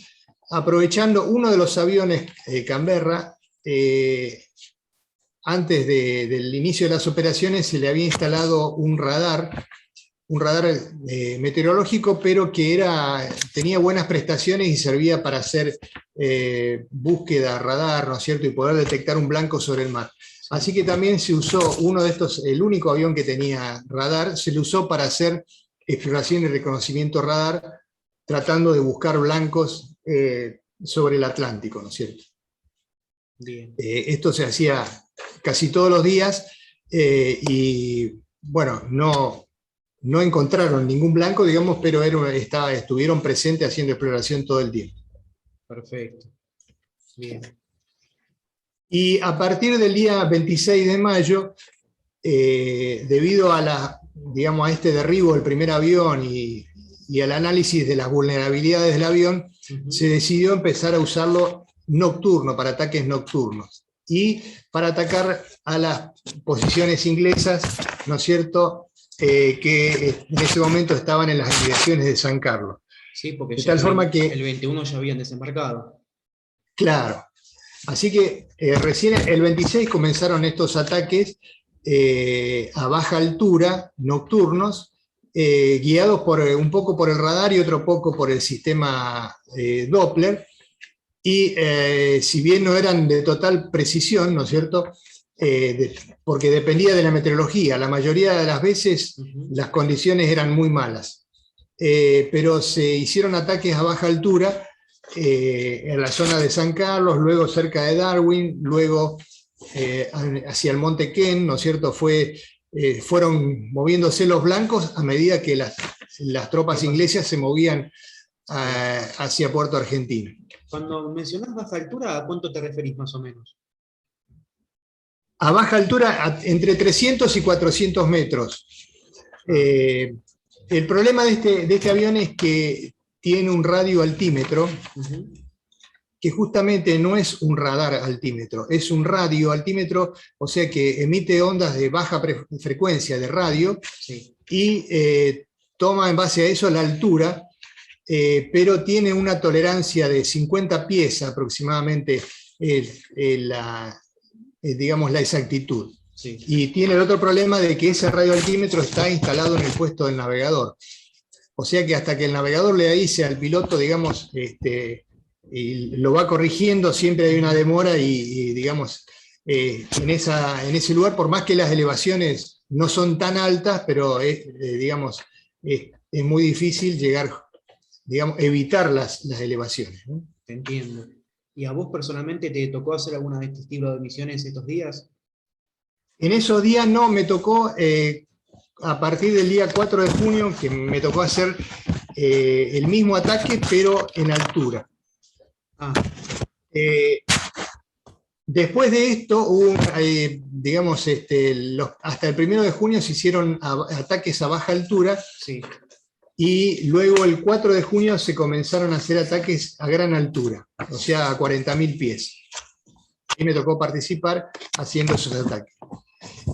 aprovechando uno de los aviones Canberra, antes del inicio de las operaciones se le había instalado un radar meteorológico, pero que tenía buenas prestaciones y servía para hacer búsqueda radar, ¿no es cierto?, y poder detectar un blanco sobre el mar. Así que también se usó uno de estos, el único avión que tenía radar, se le usó para hacer exploración y reconocimiento radar, tratando de buscar blancos sobre el Atlántico, ¿no es cierto? Bien. Esto se hacía casi todos los días y bueno, no encontraron ningún blanco, digamos, pero estuvieron presentes haciendo exploración todo el tiempo. Perfecto. Bien. Y a partir del día 26 de mayo, debido a digamos, a este derribo del primer avión y al análisis de las vulnerabilidades del avión, se decidió empezar a usarlo nocturno, para ataques nocturnos, y para atacar a las posiciones inglesas, ¿no es cierto?, que en ese momento estaban en las inmediaciones de San Carlos. Sí, porque de tal forma que el 21 ya habían desembarcado. Claro. Así que recién el 26 comenzaron estos ataques a baja altura, nocturnos, guiados un poco por el radar y otro poco por el sistema Doppler, y si bien no eran de total precisión, ¿no es cierto?, porque dependía de la meteorología, la mayoría de las veces las condiciones eran muy malas, pero se hicieron ataques a baja altura en la zona de San Carlos, luego cerca de Darwin, luego hacia el Monte Kent, ¿no es cierto?, fueron moviéndose los blancos a medida que las tropas inglesas se movían hacia Puerto Argentino. Cuando mencionás baja altura, ¿a cuánto te referís más o menos? A baja altura, entre 300 y 400 metros. El problema de este avión es que tiene un radio altímetro, que justamente no es un radar altímetro, es un radio altímetro, o sea que emite ondas de baja frecuencia de radio, y toma en base a eso la altura, pero tiene una tolerancia de 50 pies aproximadamente, digamos, la exactitud. Sí. Y tiene el otro problema de que ese radioaltímetro está instalado en el puesto del navegador. O sea que hasta que el navegador le dice al piloto, digamos, y lo va corrigiendo, siempre hay una demora y digamos, en ese lugar, por más que las elevaciones no son tan altas, pero digamos, es muy difícil llegar, digamos, evitar las elevaciones, ¿no? te entiendo. ¿Y a vos personalmente te tocó hacer alguna de este estilo de misiones estos días? En esos días no, me tocó, a partir del día 4 de junio, que me tocó hacer el mismo ataque, pero en altura. Ah, Eh, Después de esto, hubo, digamos, hasta el 1 de junio se hicieron ataques a baja altura, sí. y luego el 4 de junio se comenzaron a hacer ataques a gran altura, o sea, a 40.000 pies. Y me tocó participar haciendo esos ataques.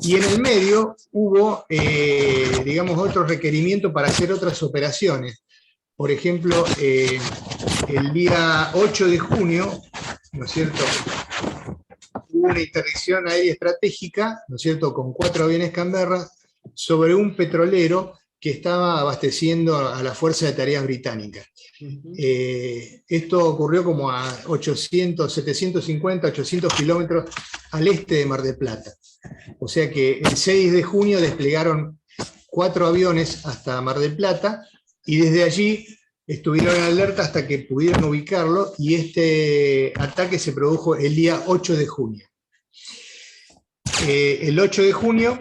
Y en el medio hubo, digamos, otro requerimiento para hacer otras operaciones. Por ejemplo, el día 8 de junio, ¿no es cierto?, hubo una interdicción aérea estratégica, ¿no es cierto?, con 4 aviones Canberra sobre un petrolero que estaba abasteciendo a la Fuerza de Tareas Británica. Esto ocurrió como a 750, 800 kilómetros al este de Mar del Plata. O sea que el 6 de junio desplegaron 4 aviones hasta Mar del Plata, y desde allí estuvieron en alerta hasta que pudieron ubicarlo, y este ataque se produjo el día 8 de junio. El 8 de junio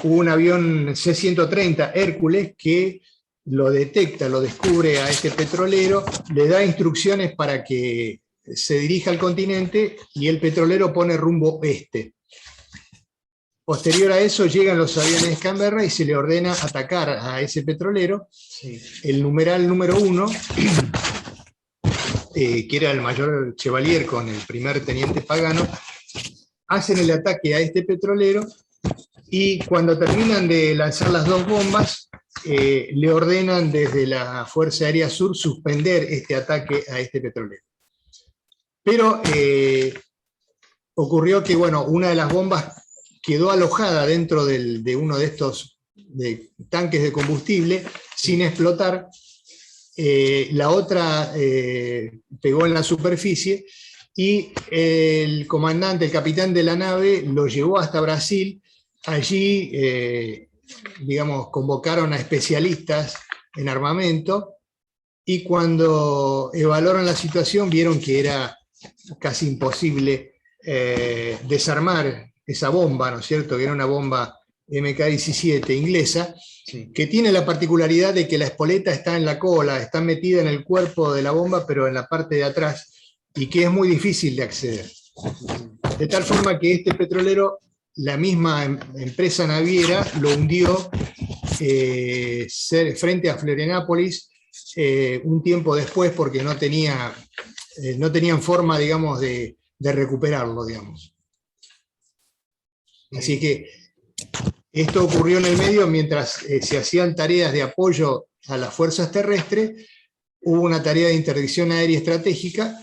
hubo un avión C-130 Hércules que lo detecta, lo descubre a este petrolero, le da instrucciones para que se dirija al continente, y el petrolero pone rumbo este. Posterior a eso llegan los aviones Canberra y se le ordena atacar a ese petrolero. Sí. El numeral número 1, que era el mayor Chevalier con el primer teniente Pagano, hacen el ataque a este petrolero, y cuando terminan de lanzar las 2 bombas, le ordenan desde la Fuerza Aérea Sur suspender este ataque a este petrolero. Pero ocurrió que, bueno, una de las bombas quedó alojada dentro de uno de estos tanques de combustible sin explotar. La otra pegó en la superficie, y el comandante, el capitán de la nave, lo llevó hasta Brasil. Allí, digamos, convocaron a especialistas en armamento, y cuando evaluaron la situación vieron que era casi imposible desarmar esa bomba, ¿no es cierto?, que era una bomba MK-17 inglesa, sí, que tiene la particularidad de que la espoleta está en la cola, está metida en el cuerpo de la bomba, pero en la parte de atrás, y que es muy difícil de acceder. De tal forma que este petrolero, la misma empresa naviera lo hundió frente a Florianópolis un tiempo después, porque no tenían forma, digamos, de recuperarlo, digamos. Así que esto ocurrió en el medio mientras se hacían tareas de apoyo a las fuerzas terrestres. Hubo una tarea de interdicción aérea estratégica,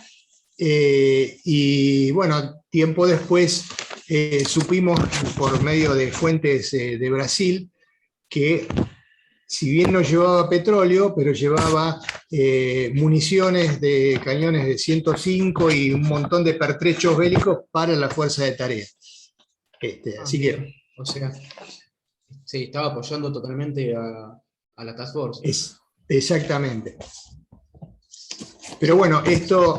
y bueno, tiempo después supimos por medio de fuentes de Brasil que, si bien no llevaba petróleo, pero llevaba municiones de cañones de 105 y un montón de pertrechos bélicos para la fuerza de tarea. Así que, o sea, sí, estaba apoyando totalmente a la Task Force. Exactamente. Pero bueno, esto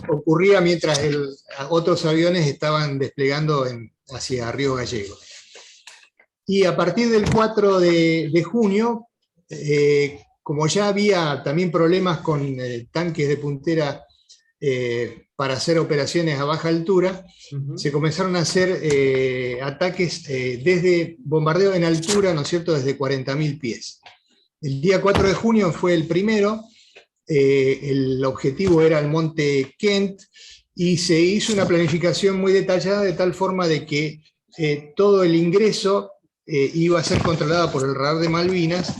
ocurría mientras otros aviones estaban desplegando hacia Río Gallegos. Y a partir del 4 de junio, como ya había también problemas con tanques de puntera para hacer operaciones a baja altura, se comenzaron a hacer ataques desde bombardeo en altura, ¿no es cierto?, desde 40.000 pies. El día 4 de junio fue el primero. El objetivo era el monte Kent, y se hizo una planificación muy detallada, de tal forma de que todo el ingreso iba a ser controlado por el radar de Malvinas,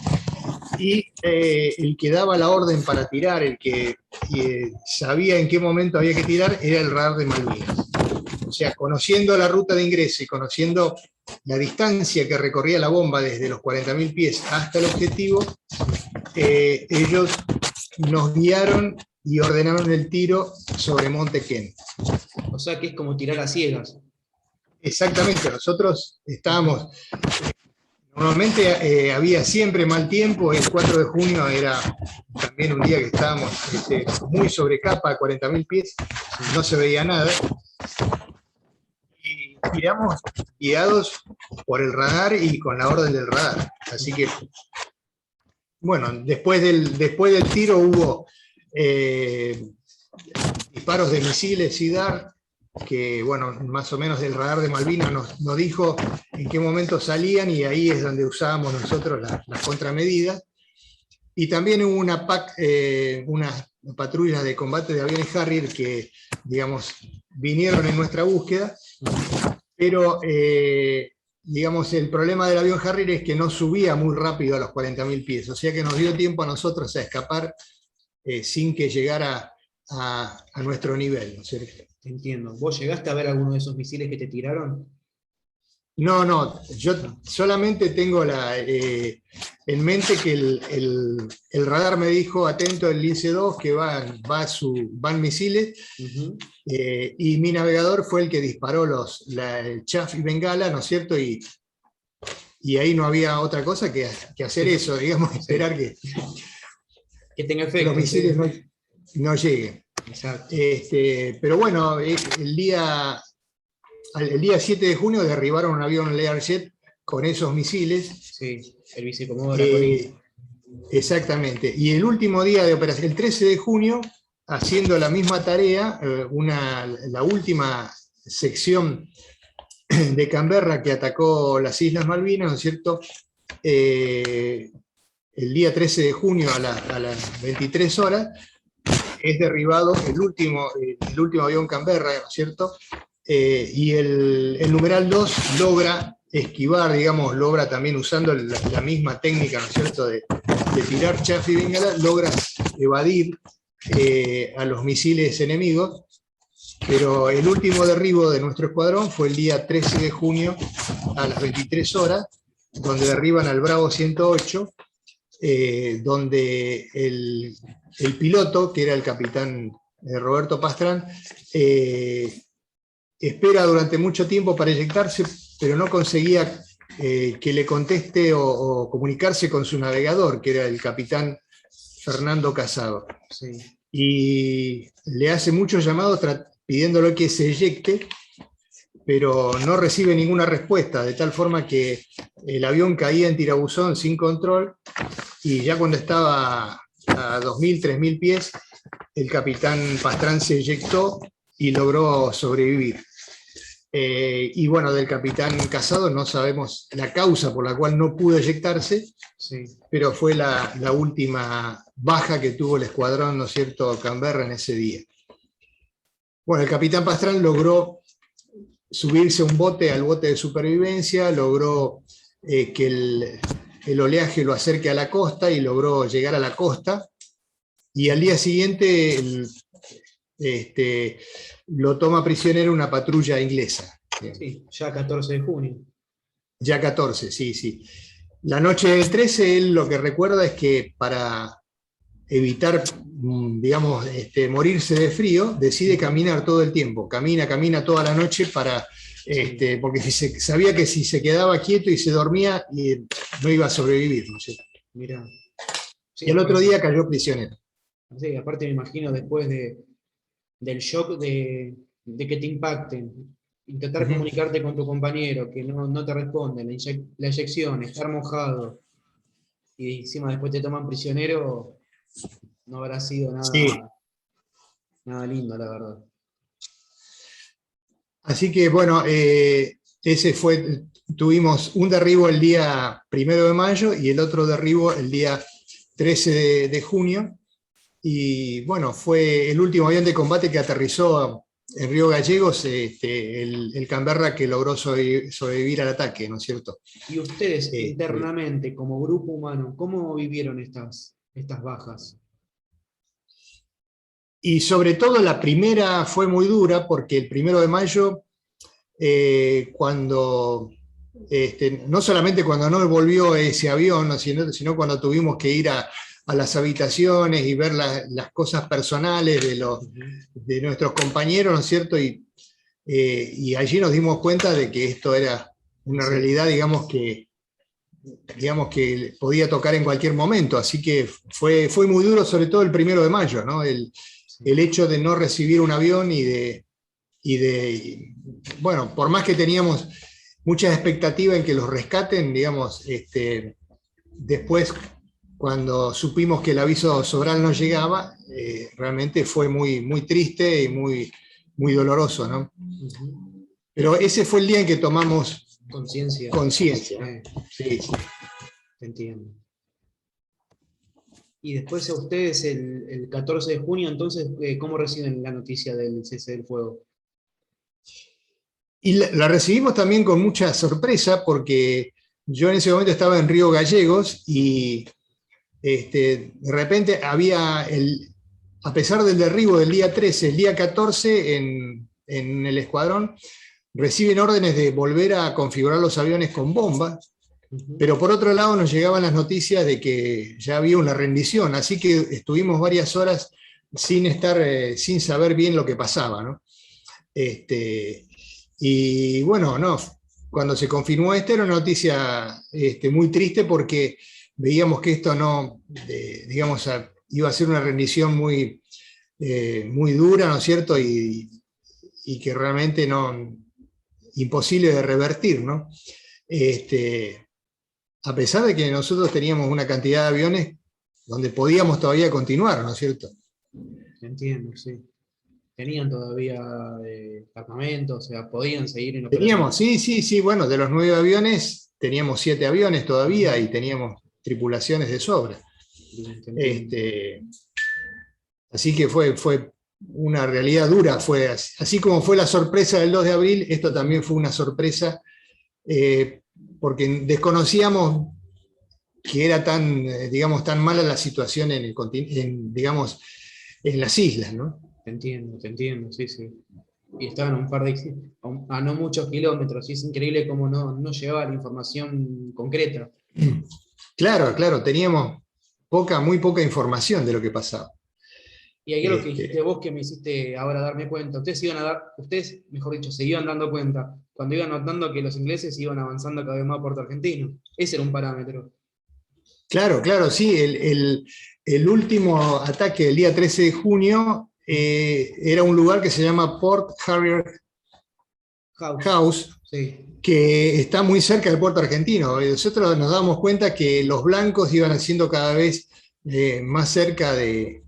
y el que daba la orden para tirar, el que sabía en qué momento había que tirar, era el radar de Malvinas. O sea, conociendo la ruta de ingreso y conociendo la distancia que recorría la bomba desde los 40.000 pies hasta el objetivo, ellos nos guiaron y ordenaron el tiro sobre Monte Kent. O sea que es como tirar a ciegas. Exactamente, nosotros estábamos Normalmente había siempre mal tiempo. El 4 de junio era también un día que estábamos muy sobre capa, a 40.000 pies, no se veía nada. Y tiramos guiados por el radar y con la orden del radar. Así que, bueno, después del tiro hubo disparos de misiles SIDAR, que, bueno, más o menos del radar de Malvinas nos dijo en qué momento salían, y ahí es donde usábamos nosotros las contramedidas. Y también hubo unas patrullas de combate de aviones Harrier que, digamos, vinieron en nuestra búsqueda, pero, digamos, el problema del avión Harrier es que no subía muy rápido a los 40.000 pies, o sea que nos dio tiempo a nosotros a escapar sin que llegara a nuestro nivel, ¿no es cierto? Entiendo. ¿Vos llegaste a ver alguno de esos misiles que te tiraron? No, yo solamente tengo en mente que el radar me dijo, atento, el Lince 2, que van misiles, y mi navegador fue el que disparó el Chaff y Bengala, ¿no es cierto? Y ahí no había otra cosa que hacer eso, digamos, esperar que tenga efecto, los misiles no lleguen. Exacto. Pero bueno, el día 7 de junio derribaron un avión Learjet con esos misiles. Sí, el vicecomodoro. Exactamente. Y el último día de operación, el 13 de junio, haciendo la misma tarea, la última sección de Canberra que atacó las Islas Malvinas, ¿no es cierto? El día 13 de junio a las 23 horas, es derribado el último avión Canberra, ¿no es cierto? Y el numeral 2 logra esquivar, digamos, logra también usando la misma técnica, ¿no es cierto?, de tirar Chaff y Bengala, logra evadir a los misiles enemigos, pero el último derribo de nuestro escuadrón fue el día 13 de junio a las 23 horas, donde derriban al Bravo 108, donde el piloto, que era el capitán Roberto Pastrán, espera durante mucho tiempo para eyectarse, pero no conseguía que le conteste o comunicarse con su navegador, que era el capitán Fernando Casado. Sí. Y le hace muchos llamados pidiéndole que se eyecte, pero no recibe ninguna respuesta, de tal forma que el avión caía en tirabuzón sin control, y ya cuando estaba a 2.000, 3.000 pies, el capitán Pastrán se eyectó y logró sobrevivir. Y bueno, del capitán Casado no sabemos la causa por la cual no pudo eyectarse, sí, pero fue la última baja que tuvo el escuadrón, ¿no es cierto?, Canberra en ese día. Bueno, el capitán Pastrán logró subirse al bote de supervivencia, logró que el oleaje lo acerque a la costa, y logró llegar a la costa, y al día siguiente lo toma prisionero una patrulla inglesa. Sí, ya 14 de junio. Ya 14, sí. La noche del 13, él lo que recuerda es que para evitar, digamos, morirse de frío, decide caminar todo el tiempo. Camina toda la noche porque sabía que si se quedaba quieto y se dormía, no iba a sobrevivir, ¿no es cierto? Mirá. Sí, y el otro día cayó prisionero. Sí, aparte me imagino después del shock de que te impacten, intentar comunicarte con tu compañero, que no te responde, la eyección, estar mojado, y encima después te toman prisionero, no habrá sido nada lindo, la verdad. Así que bueno, tuvimos un derribo el día 1 de mayo y el otro derribo el día 13 de junio, y bueno, fue el último avión de combate que aterrizó en Río Gallegos, el Canberra, que logró sobrevivir al ataque, ¿no es cierto? Y ustedes internamente, como grupo humano, ¿cómo vivieron estas bajas? Y sobre todo la primera fue muy dura, porque el 1 de mayo, cuando, no solamente cuando no volvió ese avión, sino cuando tuvimos que ir a las habitaciones y ver las cosas personales de nuestros compañeros, ¿no es cierto? Y allí nos dimos cuenta de que esto era una realidad, digamos, que digamos que podía tocar en cualquier momento, así que fue muy duro, sobre todo el 1 de mayo, ¿no? El hecho de no recibir un avión bueno, por más que teníamos muchas expectativas en que los rescaten, digamos, después cuando supimos que el aviso Sobral no llegaba, realmente fue muy, muy triste y muy, muy doloroso, ¿no? Pero ese fue el día en que tomamos conciencia. Conciencia. Sí, sí. Entiendo. Y después a ustedes el 14 de junio, entonces, ¿cómo reciben la noticia del cese del fuego? Y la recibimos también con mucha sorpresa porque yo en ese momento estaba en Río Gallegos y de repente había, a pesar del derribo del día 13, el día 14 en el escuadrón reciben órdenes de volver a configurar los aviones con bombas, pero por otro lado nos llegaban las noticias de que ya había una rendición, así que estuvimos varias horas sin saber bien lo que pasaba, ¿no? Y bueno, no, cuando se confirmó esto era una noticia muy triste porque veíamos que esto no, digamos, iba a ser una rendición muy, muy dura, ¿no es cierto? Y que realmente no, imposible de revertir, ¿no? A pesar de que nosotros teníamos una cantidad de aviones donde podíamos todavía continuar, ¿no es cierto? Entiendo, sí. Tenían todavía armamento, o sea, podían seguir en Teníamos, operaciones. sí, bueno, de los 9 aviones, teníamos 7 aviones todavía y teníamos tripulaciones de sobra. Bien, te entiendo. Así que fue una realidad dura, fue así como fue la sorpresa del 2 de abril, esto también fue una sorpresa, porque desconocíamos que era tan, digamos, tan mala la situación digamos, en las islas, ¿no? Te entiendo, sí, sí. Y estaban a un par de, a no muchos kilómetros, y es increíble cómo no llegaba la información concreta. Claro, teníamos muy poca información de lo que pasaba. Y hay algo que dijiste vos que me hiciste ahora darme cuenta. Ustedes, mejor dicho, se iban dando cuenta cuando iban notando que los ingleses iban avanzando cada vez más a Puerto Argentino. Ese era un parámetro. Claro, sí, el último ataque del día 13 de junio era un lugar que se llama Port Harrier House, Sí. que está muy cerca del puerto argentino. Nosotros nos damos cuenta que los blancos iban haciendo cada vez más cerca de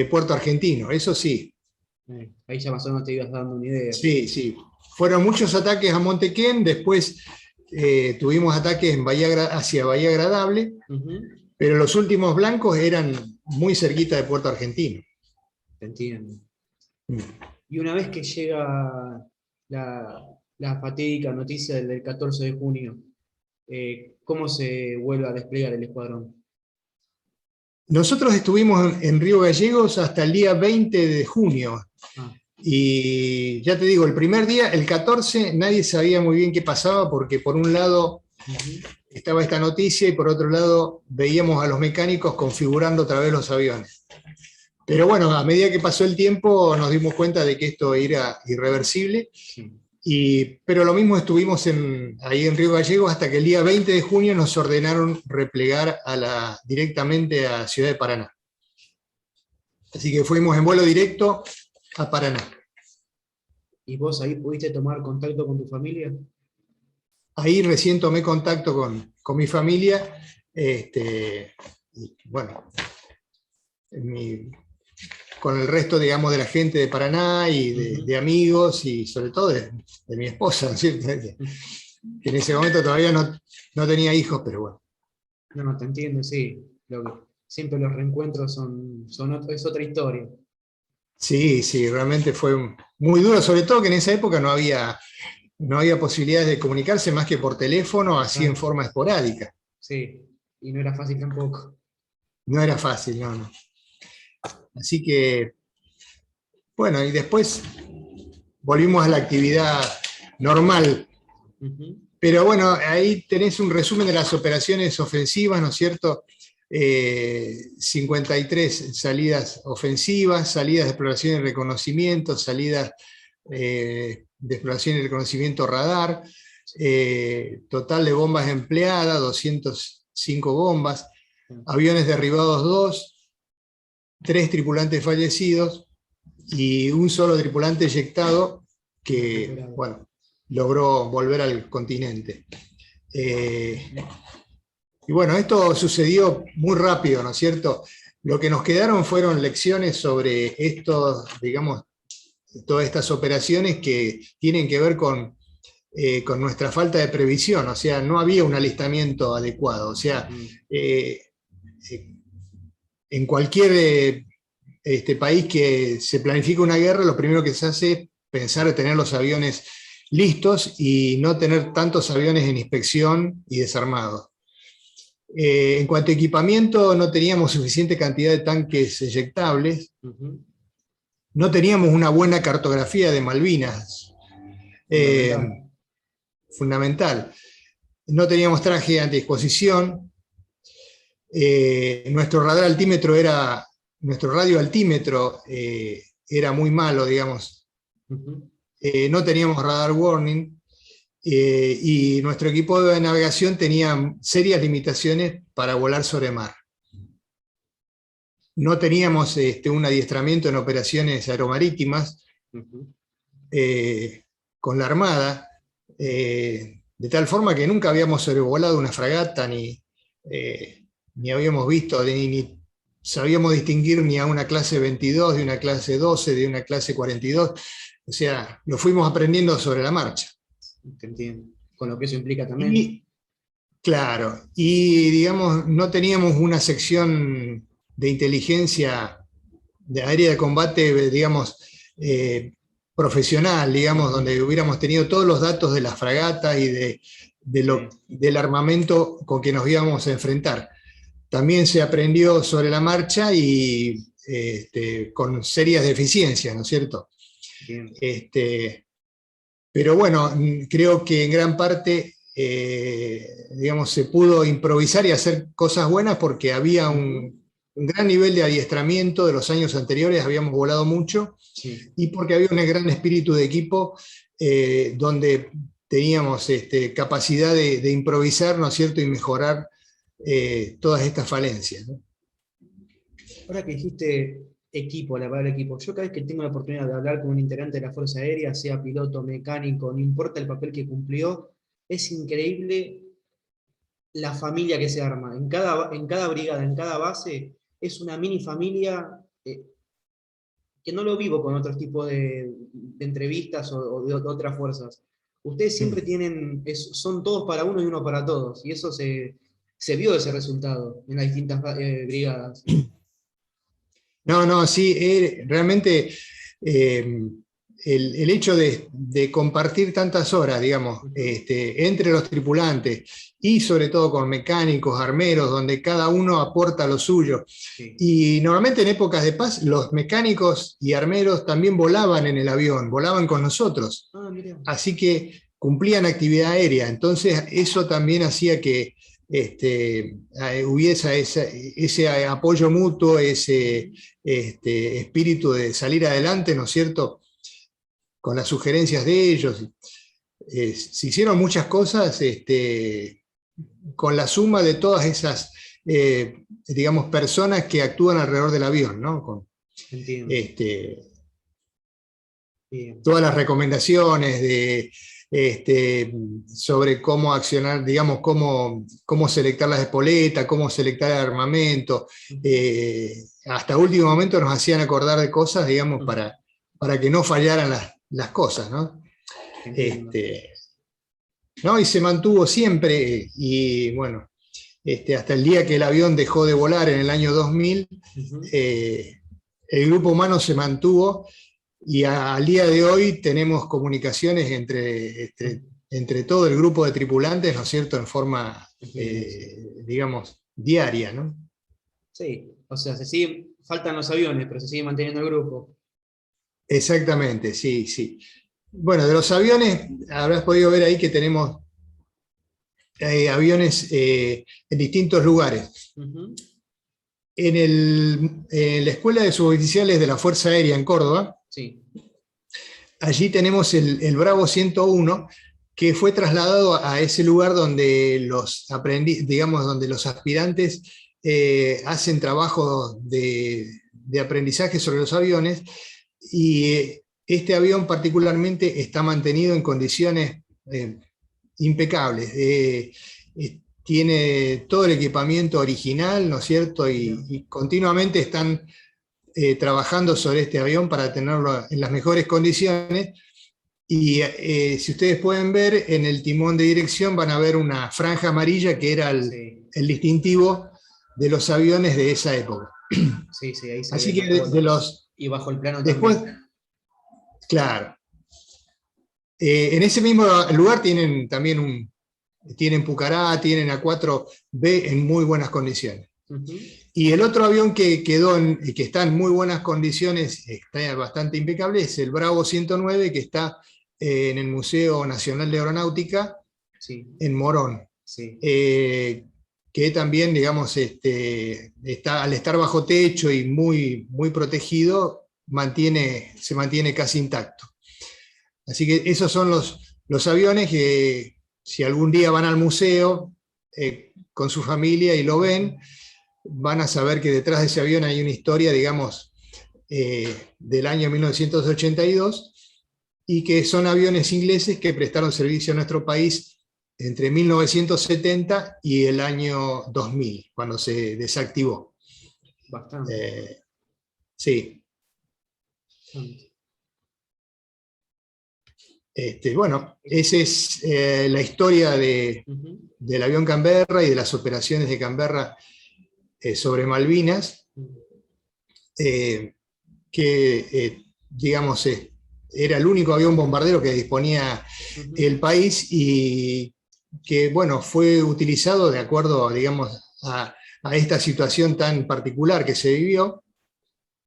puerto argentino, eso sí. Ahí ya más o menos te ibas dando una idea. Sí. Fueron muchos ataques a Montequén, después tuvimos ataques hacia Bahía Agradable, pero los últimos blancos eran muy cerquita de puerto argentino. Te entiendo. Y una vez que llega la fatídica noticia del 14 de junio, ¿cómo se vuelve a desplegar el escuadrón? Nosotros estuvimos en Río Gallegos hasta el día 20 de junio. Y ya te digo, el primer día, el 14, nadie sabía muy bien qué pasaba porque por un lado estaba esta noticia y por otro lado veíamos a los mecánicos configurando otra vez los aviones. Pero bueno, a medida que pasó el tiempo nos dimos cuenta de que esto era irreversible. Pero lo mismo estuvimos ahí en Río Gallegos hasta que el día 20 de junio nos ordenaron replegar directamente a Ciudad de Paraná. Así que fuimos en vuelo directo a Paraná. ¿Y vos ahí pudiste tomar contacto con tu familia? Ahí recién tomé contacto con mi familia. Y bueno, con el resto, digamos, de la gente de Paraná y de amigos y sobre todo de mi esposa, ¿no es cierto? Que en ese momento todavía no tenía hijos, pero bueno. No, te entiendo, sí. Siempre los reencuentros es otra historia. Sí, realmente fue muy duro, sobre todo que en esa época no había posibilidades de comunicarse más que por teléfono, así en forma esporádica. Sí, y no era fácil tampoco. No era fácil, no. Así que, bueno, y después volvimos a la actividad normal. Pero bueno, ahí tenés un resumen de las operaciones ofensivas, ¿no es cierto? 53 salidas ofensivas, salidas de exploración y reconocimiento, salidas de exploración y reconocimiento radar, total de bombas empleadas, 205 bombas, aviones derribados 2, 3 tripulantes fallecidos y un solo tripulante eyectado que, bueno, logró volver al continente. Y bueno, esto sucedió muy rápido, ¿no es cierto? Lo que nos quedaron fueron lecciones sobre estos, digamos, todas estas operaciones que tienen que ver con nuestra falta de previsión, o sea, no había un alistamiento adecuado, o sea, en cualquier país que se planifica una guerra, lo primero que se hace es pensar en tener los aviones listos y no tener tantos aviones en inspección y desarmados. En cuanto a equipamiento, no teníamos suficiente cantidad de tanques eyectables, no teníamos una buena cartografía de Malvinas, fundamental. No teníamos traje antidisposición, nuestro radio altímetro era muy malo, digamos. No teníamos radar warning, y nuestro equipo de navegación tenía serias limitaciones para volar sobre mar. No teníamos un adiestramiento en operaciones aeromarítimas con la Armada, de tal forma que nunca habíamos sobrevolado una fragata, ni habíamos visto, ni sabíamos distinguir ni a una clase 22 de una clase 12, de una clase 42, o sea, lo fuimos aprendiendo sobre la marcha. Te entiendo. Con lo que eso implica también. Claro, y digamos, no teníamos una sección de inteligencia de aérea de combate, digamos, profesional, digamos, donde hubiéramos tenido todos los datos de las fragatas y del armamento con que nos íbamos a enfrentar. También se aprendió sobre la marcha y con serias deficiencias, ¿no es cierto? Pero bueno, creo que en gran parte, digamos, se pudo improvisar y hacer cosas buenas porque había un gran nivel de adiestramiento de los años anteriores, habíamos volado mucho, y porque había un gran espíritu de equipo donde teníamos capacidad de improvisar, ¿no es cierto?, y mejorar todas estas falencias, ¿no? Ahora que dijiste equipo, la palabra equipo, yo cada vez que tengo la oportunidad de hablar con un integrante de la Fuerza Aérea, sea piloto, mecánico, no importa el papel que cumplió, es increíble la familia que se arma. En cada brigada, en cada base, es una mini familia que no lo vivo con otros tipos de entrevistas o de otras fuerzas. Ustedes siempre son todos para uno y uno para todos, y eso se vio ese resultado en las distintas brigadas. No, sí, realmente el hecho de compartir tantas horas, digamos, entre los tripulantes y sobre todo con mecánicos, armeros, donde cada uno aporta lo suyo. Sí. Y normalmente en épocas de paz los mecánicos y armeros también volaban en el avión, volaban con nosotros. Así que cumplían actividad aérea. Entonces eso también hacía que hubiese ese apoyo mutuo, ese espíritu de salir adelante, ¿no es cierto?, con las sugerencias de ellos. Se hicieron muchas cosas con la suma de todas esas, digamos, personas que actúan alrededor del avión, ¿no? Todas las recomendaciones sobre cómo accionar, digamos, cómo selectar las espoletas, cómo selectar el armamento. Hasta último momento nos hacían acordar de cosas, digamos, para que no fallaran las cosas, ¿no? ¿No? Y se mantuvo siempre, y bueno, hasta el día que el avión dejó de volar en el año 2000, el grupo humano se mantuvo. Y al día de hoy tenemos comunicaciones entre todo el grupo de tripulantes, ¿no es cierto?, en forma, digamos, diaria, ¿no? Sí, o sea, faltan los aviones, pero se sigue manteniendo el grupo. Exactamente, sí, sí. Bueno, de los aviones, habrás podido ver ahí que tenemos aviones en distintos lugares. En la Escuela de Suboficiales de la Fuerza Aérea en Córdoba, sí, allí tenemos el Bravo 101, que fue trasladado a ese lugar donde los digamos, donde los aspirantes hacen trabajo de aprendizaje sobre los aviones, y este avión particularmente está mantenido en condiciones impecables. Tiene todo el equipamiento original, ¿no es cierto? Y continuamente están trabajando sobre este avión para tenerlo en las mejores condiciones. Y si ustedes pueden ver, en el timón de dirección van a ver una franja amarilla que era el distintivo de los aviones de esa época. Sí, sí, ahí se Así ve que de los... Y bajo el plano después, también. claro. En ese mismo lugar tienen Pucará, tienen A4B en muy buenas condiciones. Y el otro avión que está en muy buenas condiciones, está bastante impecable, es el Bravo 109, que está en el Museo Nacional de Aeronáutica, sí, en Morón. Sí. Que también, digamos, al estar bajo techo y muy, muy protegido, se mantiene casi intacto. Así que esos son los aviones que, si algún día van al museo con su familia y lo ven, van a saber que detrás de ese avión hay una historia, digamos, del año 1982, y que son aviones ingleses que prestaron servicio a nuestro país entre 1970 y el año 2000, cuando se desactivó. Bastante. Sí. Bueno, esa es la historia del avión Canberra y de las operaciones de Canberra sobre Malvinas, que digamos era el único avión bombardero que disponía el país, y que bueno, fue utilizado de acuerdo, digamos, a esta situación tan particular que se vivió,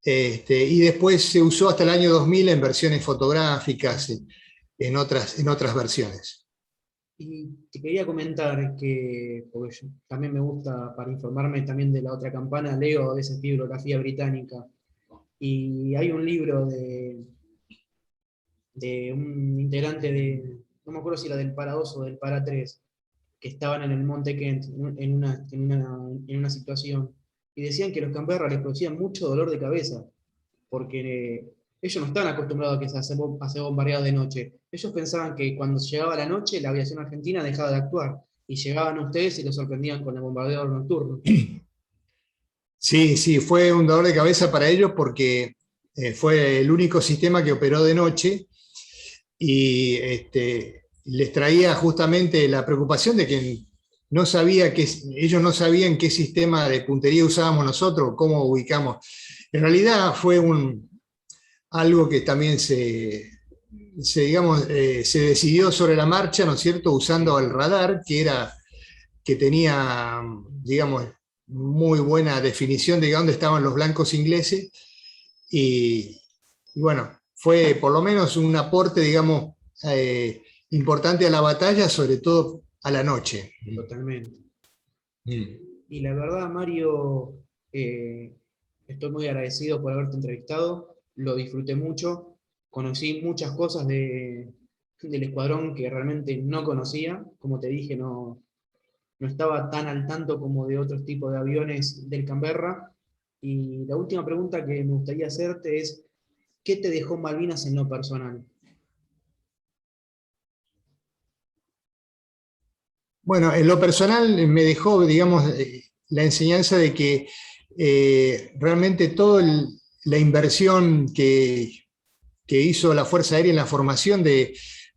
y después se usó hasta el año 2000 en versiones fotográficas, en otras versiones. Y te quería comentar que, porque yo también me gusta, para informarme también de la otra campana, leo a veces bibliografía británica, y hay un libro de un integrante no me acuerdo si era del Para 2 o del Para 3, que estaban en el Monte Kent en una situación, y decían que los Canberra les producían mucho dolor de cabeza, porque ellos no estaban acostumbrados a que se hace bombardeado de noche. Ellos pensaban que cuando llegaba la noche, la aviación argentina dejaba de actuar, y llegaban ustedes y los sorprendían con el bombardeo nocturno. Sí, sí, fue un dolor de cabeza para ellos, porque fue el único sistema que operó de noche, y les traía justamente la preocupación de que ellos no sabían qué sistema de puntería usábamos nosotros, cómo ubicamos. En realidad fue algo que también se decidió sobre la marcha, ¿no es cierto?, usando el radar, que tenía, digamos, muy buena definición de dónde estaban los blancos ingleses, y bueno, fue por lo menos un aporte, digamos, importante a la batalla, sobre todo a la noche. Totalmente. Y la verdad, Mario, estoy muy agradecido por haberte entrevistado, lo disfruté mucho, conocí muchas cosas del escuadrón que realmente no conocía, como te dije, no estaba tan al tanto como de otros tipos de aviones del Canberra. Y la última pregunta que me gustaría hacerte es, ¿qué te dejó Malvinas en lo personal? Bueno, en lo personal me dejó, digamos, la enseñanza de que realmente toda la inversión que hizo la Fuerza Aérea en la formación de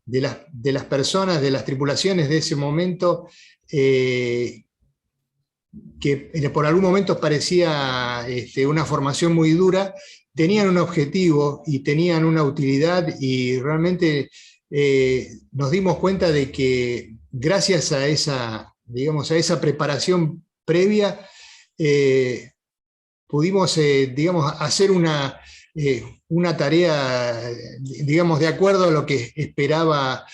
las personas, de las tripulaciones de ese momento, que por algún momento parecía una formación muy dura, tenían un objetivo y tenían una utilidad, y realmente nos dimos cuenta de que gracias a digamos, a esa preparación previa, pudimos, digamos, hacer una tarea, digamos, de acuerdo a lo que esperaba,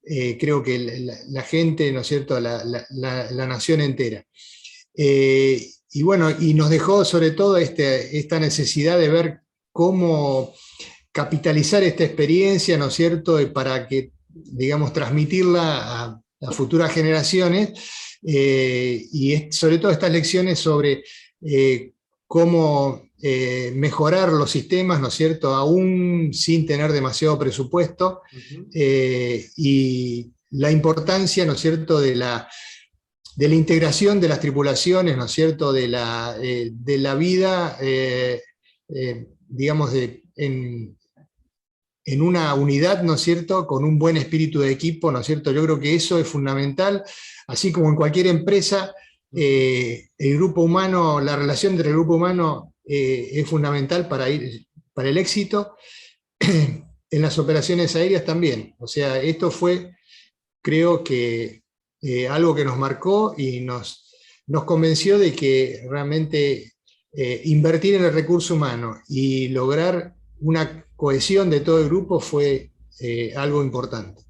creo que la gente, ¿no es cierto?, la nación entera. Y bueno, y nos dejó sobre todo esta necesidad de ver cómo capitalizar esta experiencia, ¿no es cierto?, para que digamos, transmitirla a futuras generaciones, sobre todo estas lecciones sobre cómo mejorar los sistemas, ¿no es cierto?, aún sin tener demasiado presupuesto, y la importancia, ¿no es cierto?, de la integración de las tripulaciones, ¿no es cierto?, de la vida, digamos, en una unidad, ¿no es cierto?, con un buen espíritu de equipo, ¿no es cierto? Yo creo que eso es fundamental, así como en cualquier empresa, el grupo humano, la relación entre el grupo humano es fundamental para el éxito. En las operaciones aéreas también. O sea, esto fue, creo que, algo que nos marcó y nos convenció de que realmente invertir en el recurso humano y lograr una cohesión de todo el grupo fue algo importante.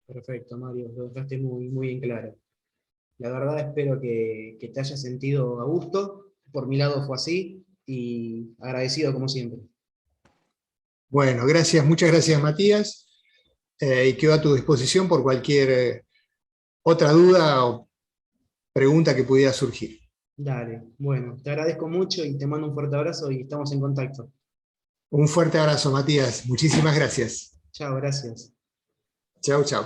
Perfecto, Mario, lo dejaste muy, muy en claro. La verdad espero que te hayas sentido a gusto. Por mi lado fue así y agradecido como siempre. Bueno, gracias, muchas gracias, Matías, y quedo a tu disposición por cualquier otra duda o pregunta que pudiera surgir. Dale, bueno, te agradezco mucho y te mando un fuerte abrazo y estamos en contacto. Un fuerte abrazo, Matías. Muchísimas gracias. Chao, gracias. Chau, chau.